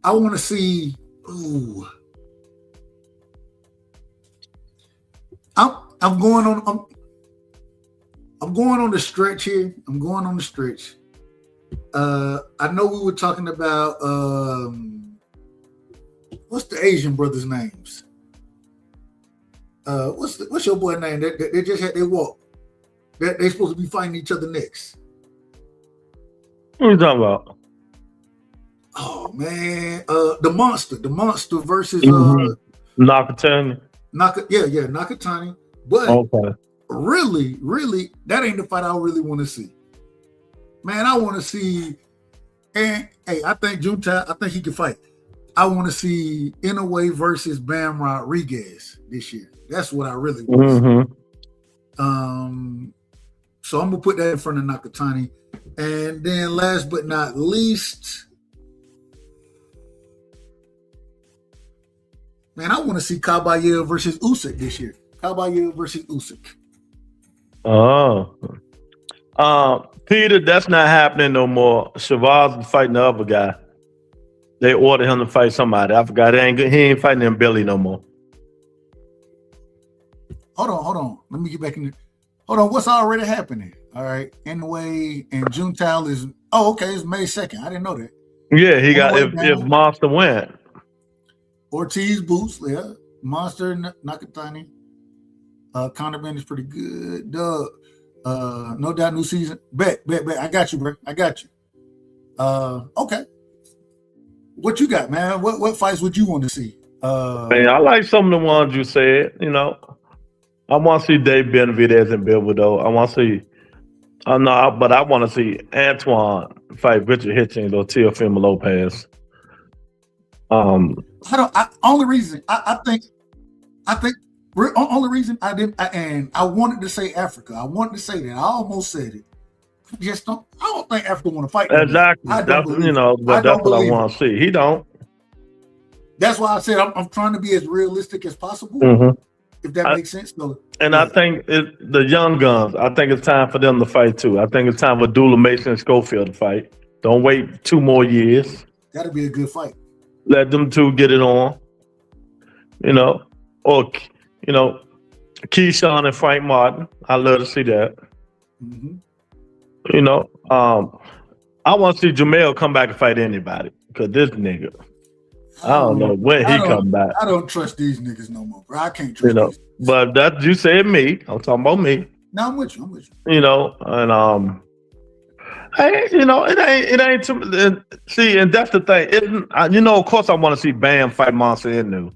I want to see. Ooh, I'm going on. I'm going on the stretch here. I'm going on the stretch. I know we were talking about what's the Asian brothers' names? What's your boy name? They just had their walk. They're supposed to be fighting each other next. What are you talking about? Oh man, the monster versus Nakatani. Nakatani. But Okay. really, that ain't the fight I really want to see. Man, I want to see, and hey, I think Junta, I think he can fight. I want to see Inoue versus Bam Rodriguez this year. That's what I really want to see. So I'm gonna put that in front of Nakatani, and then last but not least, man, I want to see Caballero versus Usyk this year. Caballero versus Usyk. Oh. Peter, that's not happening no more. Shavaz is fighting the other guy. They ordered him to fight somebody. I forgot. He ain't fighting them Billy no more. Hold on. Let me get back in there. Hold on. What's already happening? All right. Anyway, and Juntal is it's May 2nd. I didn't know that. Yeah, he got if Monster went. Ortiz Boots, yeah. Monster Nakatani. Conor Ben is pretty good. Doug. No doubt new season. Bet. I got you, bro. I got you. Okay. What you got, man? What fights would you want to see? Man, I like some of the ones you said. You know, I want to see Dave Benavidez and Bill though. I want to see. But I want to see Antoine fight Richard Hitchens or Teofimo Lopez. Only reason I think only reason I didn't, and I wanted to say Africa. I wanted to say that. I almost said it. I don't think Africa want to fight. Exactly. That's what I want to see. He don't. That's why I said I'm trying to be as realistic as possible. If that makes sense. So, I think the young guns. I think it's time for them to fight too. I think it's time for Dula Mason and Schofield to fight. Don't wait 2 more years. That'll be a good fight. Let them two get it on. Keyshawn and Frank Martin. I love to see that. I want to see Jamel come back and fight anybody because this nigga, I don't know when he come back. I don't trust these niggas no more, bro. I can't trust these. But that you said me. I'm talking about me. No, I'm with you. It ain't too. See, and that's the thing. Of course, I want to see Bam fight Monster Inu.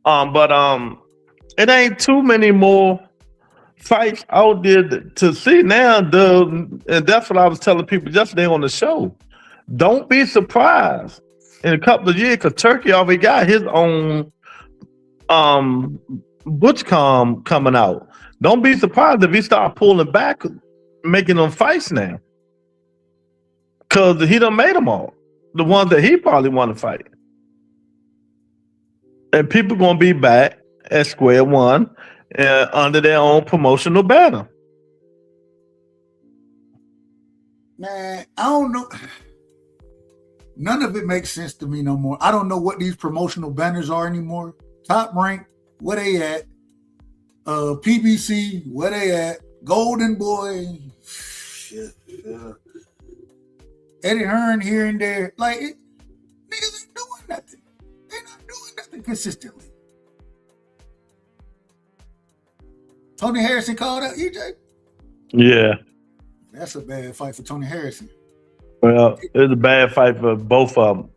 But it ain't too many more fights out there to see now. And that's what I was telling people yesterday on the show. Don't be surprised in a couple of years because Turkey already got his own Butchcom coming out. Don't be surprised if he start pulling back, making them fights now. Because he done made them all. The ones that he probably want to fight. And people going to be back at square one under their own promotional banner. Man, I don't know. None of it makes sense to me no more. I don't know what these promotional banners are anymore. Top Rank, where they at? PBC, where they at? Golden Boy, shit. Eddie Hearn here and there. Like, niggas ain't doing nothing. They're not doing nothing consistently. Tony Harrison called out EJ. Yeah. That's a bad fight for Tony Harrison. Well, it's a bad fight for both of them.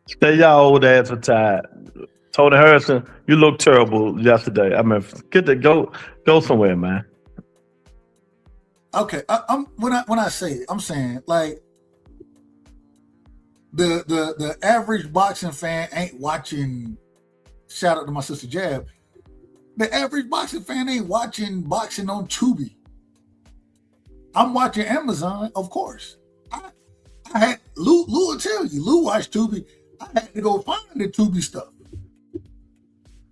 Stay y'all old ass retired. Tony Harrison, you look terrible yesterday. I mean, go somewhere, man. Okay, when I say it, I'm saying like the average boxing fan ain't watching. Shout out to my sister Jab. The average boxing fan ain't watching boxing on Tubi. I'm watching Amazon, of course. I had Lou will tell you. Lou watched Tubi. I had to go find the Tubi stuff.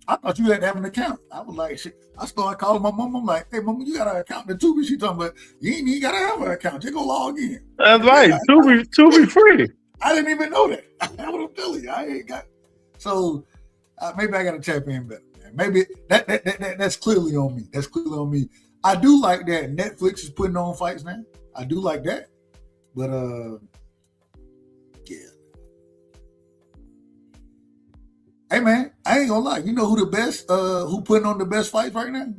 I thought you had to have an account. I was like, shit. I started calling my mom. I'm like, hey, mama, you got an account in Tubi? She talking about, you ain't even got to have an account. Just go log in. That's right. Tubi free. I didn't even know that. That's what I'm telling you. I ain't got. So maybe I got to tap in better. Man. Maybe that's clearly on me. That's clearly on me. I do like that Netflix is putting on fights now. I do like that. But yeah. Hey man, I ain't gonna lie. You know who the best who putting on the best fights right now?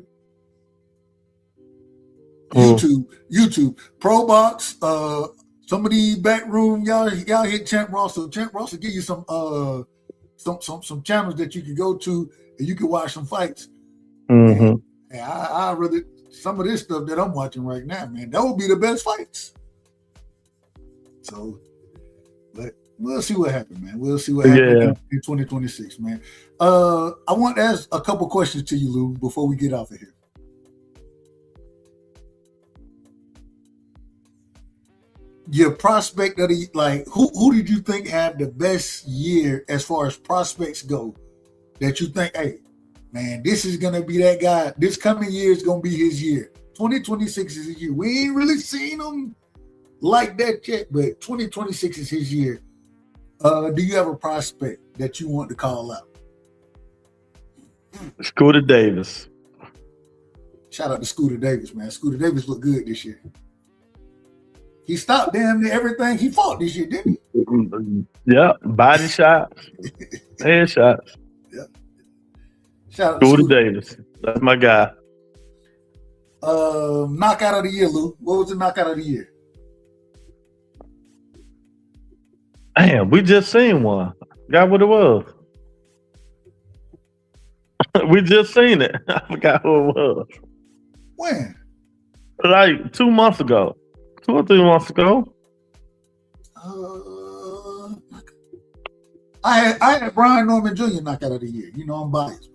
YouTube. Pro Box, some of these back room, y'all hit Champ Russell. Champ Russell give you some channels that you can go to and you can watch some fights. Mm-hmm. And I really some of this stuff that I'm watching right now, man, that would be the best fights. So, but we'll see what happens, man. We'll see what happens in 2026, man. I want to ask a couple questions to you, Lou, before we get off of here. Your prospect of the who did you think had the best year as far as prospects go? That you think, hey, man, this is gonna be that guy. This coming year is gonna be his year. 2026 is his year. We ain't really seen him like that yet, but 2026 is his year. Do you have a prospect that you want to call out? Scooter Davis. Shout out to Scooter Davis, man. Scooter Davis looked good this year. He stopped damn near everything he fought this year, didn't he? Yeah, body shots, head shots. Yeah. Shout out Scooter Davis. That's my guy. Knockout of the year, Lou. What was the knockout of the year? Damn, we just seen one. Got what it was. We just seen it. I forgot who it was. When? Like 2 months ago. 2 or 3 months ago. I had Brian Norman Jr. knockout of the year. You know, I'm biased.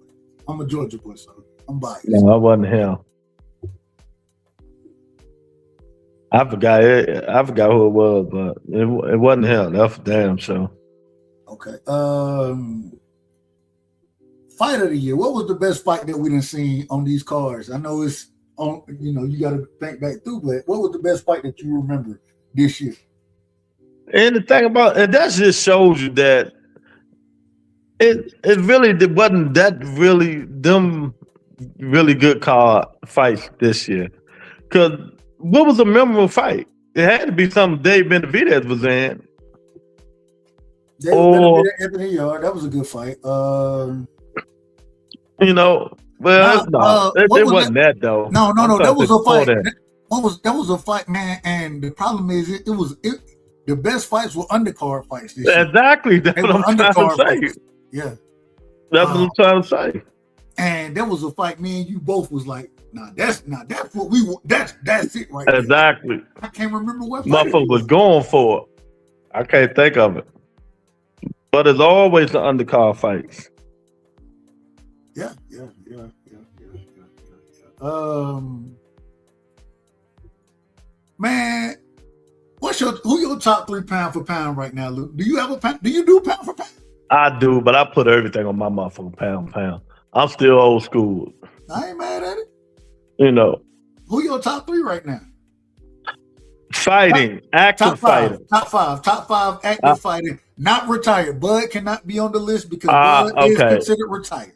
I'm a Georgia boy, so I'm biased. No, I wasn't him. I forgot who it was, but it wasn't him. That's for damn sure. Okay. Fight of the year. What was the best fight that we done seen on these cards? I know it's on. You know, you got to think back through, but what was the best fight that you remember this year? And the thing about it, that just shows you that it really wasn't that really them really good card fights this year. Because what was a memorable fight? It had to be something Dave Benavidez was in. Dave Benavidez, Anthony Yard. That was a good fight. You know, well, it wasn't that though. No. That was a fight. That was a fight, man. And the problem is, it was the best fights were undercard fights this year. Exactly. That's what I'm trying to say. Fights. Yeah. That's what I'm trying to say. And there was a fight, me and you both was like, that's what we want. That's it right Exactly. there. I can't remember what fight Motherfucker was going for it. I can't think of it. But it's always the undercard fights. Yeah. Man, who your top 3 pound for pound right now, Luke? Do you have a pound? Do you do pound for pound? I do, but I put everything on my motherfucking pound. I'm still old school. I ain't mad at it. You know. Who your top 3 right now? Fighting, active fighter. Top five active fighting, not retired. Bud cannot be on the list because Bud is considered retired.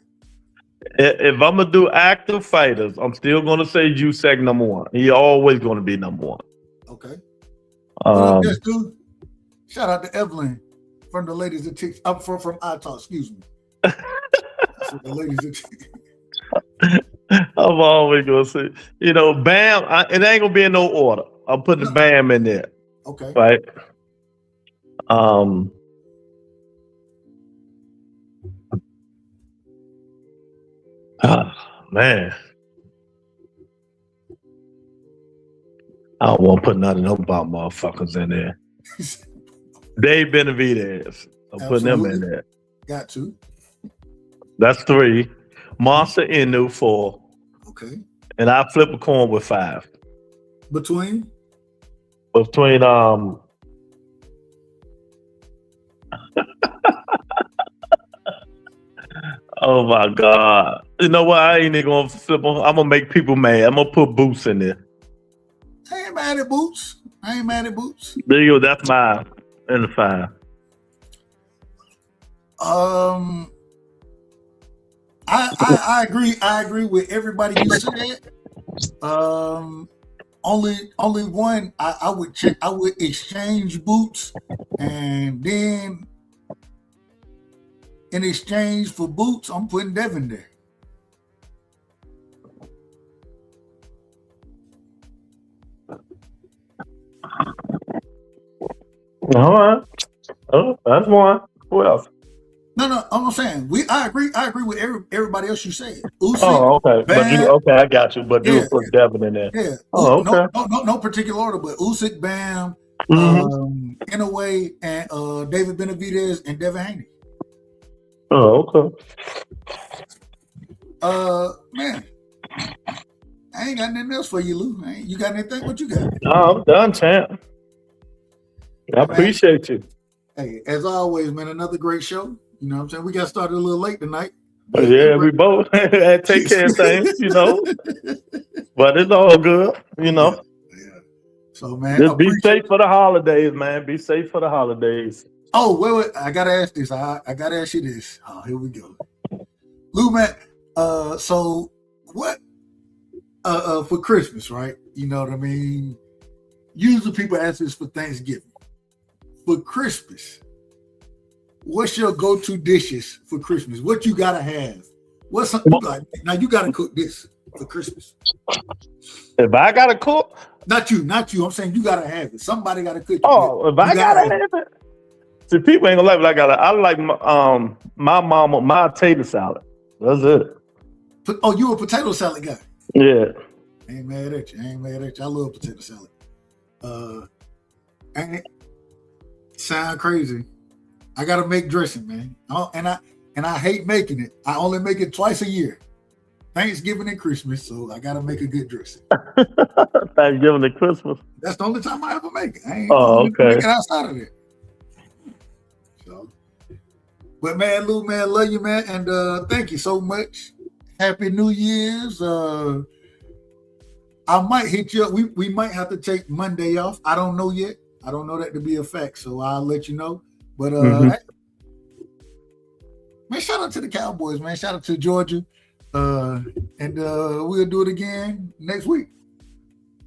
If I'm gonna do active fighters, I'm still gonna say Usyk number 1. He always gonna be number 1. Okay. Um, Dude, shout out to Evelyn from the ladies that teach. I'm from iTalk. Excuse me. So the ladies that teach. I'm always gonna say, Bam. It ain't gonna be in no order. I'm putting the Bam in there, Okay. right? Um, man, I don't want to put none of them about motherfuckers in there. Dave Benavidez. I'm putting them in there. Got to. That's 3. Monster Inu 4. Okay. And I flip a coin with 5. Between oh my God. You know what? I ain't even gonna flip on. I'm gonna make people mad. I'm gonna put Boots in there. I ain't mad at Boots. There you go. That's mine in the 5. I agree with everybody you said. Only one I would check. I would exchange Boots, and then in exchange for Boots, I'm putting Devin there. All right. Oh, that's one. Who else? No, I'm saying I agree with everybody else you said. Usyk, okay. Bam, I got you. But you put Devin in there. Yeah. Oh, okay. No particular order, but Usyk, Bam, in a way, and David Benavidez and Devin Haney. Oh, okay. Man, I ain't got nothing else for you, Lou. You got anything? What you got? No, I'm done, champ. I appreciate you. Hey, as always, man, another great show. You know what I'm saying? We got started a little late tonight. Yeah, we both had to take care of things, But it's all good, Yeah. So, man, just be safe for the holidays, man. Be safe for the holidays. Oh, wait. I gotta ask this. I gotta ask you this. Oh, here we go. Lou, man, so what for Christmas, right? You know what I mean? Usually people ask this for Thanksgiving. For Christmas, what's your go-to dishes for Christmas? What you gotta have? What's something like? Now you gotta cook this for Christmas. If I gotta cook, not you. I'm saying you gotta have it. Somebody gotta cook. If I gotta have it. See, people ain't gonna like it. I like my mama my potato salad. That's it. Oh, you a potato salad guy? Yeah. I ain't mad at you. I love potato salad. And it sound crazy. I gotta make dressing, man. And I hate making it. I only make it twice a year. Thanksgiving and Christmas, so I gotta make a good dressing. Thanksgiving and Christmas. That's the only time I ever make it. I ain't okay. Make it outside of it. So, but man, Lou, man, love you, man, and thank you so much. Happy New Year's. I might hit you up. We might have to take Monday off. I don't know yet. I don't know that to be a fact, so I'll let you know. But man, shout out to the Cowboys, man. Shout out to Georgia. And we'll do it again next week.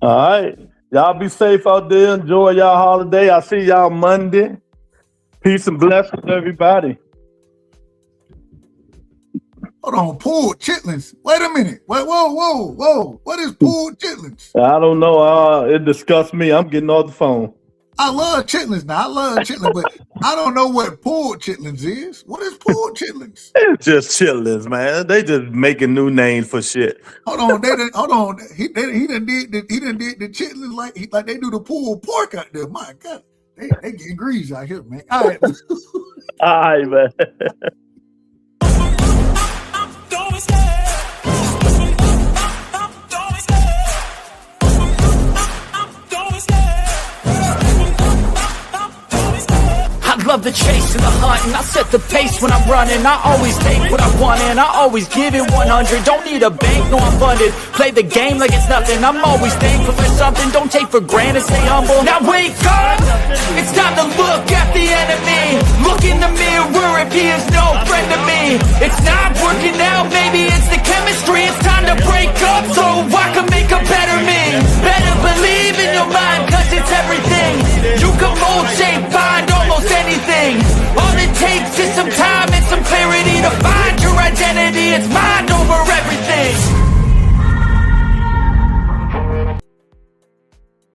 All right. Y'all be safe out there. Enjoy y'all holiday. I'll see y'all Monday. Peace and blessings, everybody. Hold on, pulled chitlins. Wait a minute. Wait, whoa. What is pulled chitlins? I don't know. It disgusts me. I'm getting off the phone. I love chitlins now. I love chitlins, but I don't know what pulled chitlins is. What is pulled chitlins? It's just chitlins, man. They just making new names for shit. Hold on. He done did the chitlins like they do the pulled pork out there. My God, they getting greasy out here, man. All right. All right, man. I love the chase and the hunt, and I set the pace when I'm running. I always take what I want and I always give it 100. Don't need a bank, no I'm funded. Play the game like it's nothing. I'm always thankful for something. Don't take for granted, stay humble. Now wake up, it's time to look at the enemy. Look in the mirror if he is no friend to me. It's not working out, maybe it's the chemistry. It's time to break up so I can make a better me. Better believe in your mind, cause it's my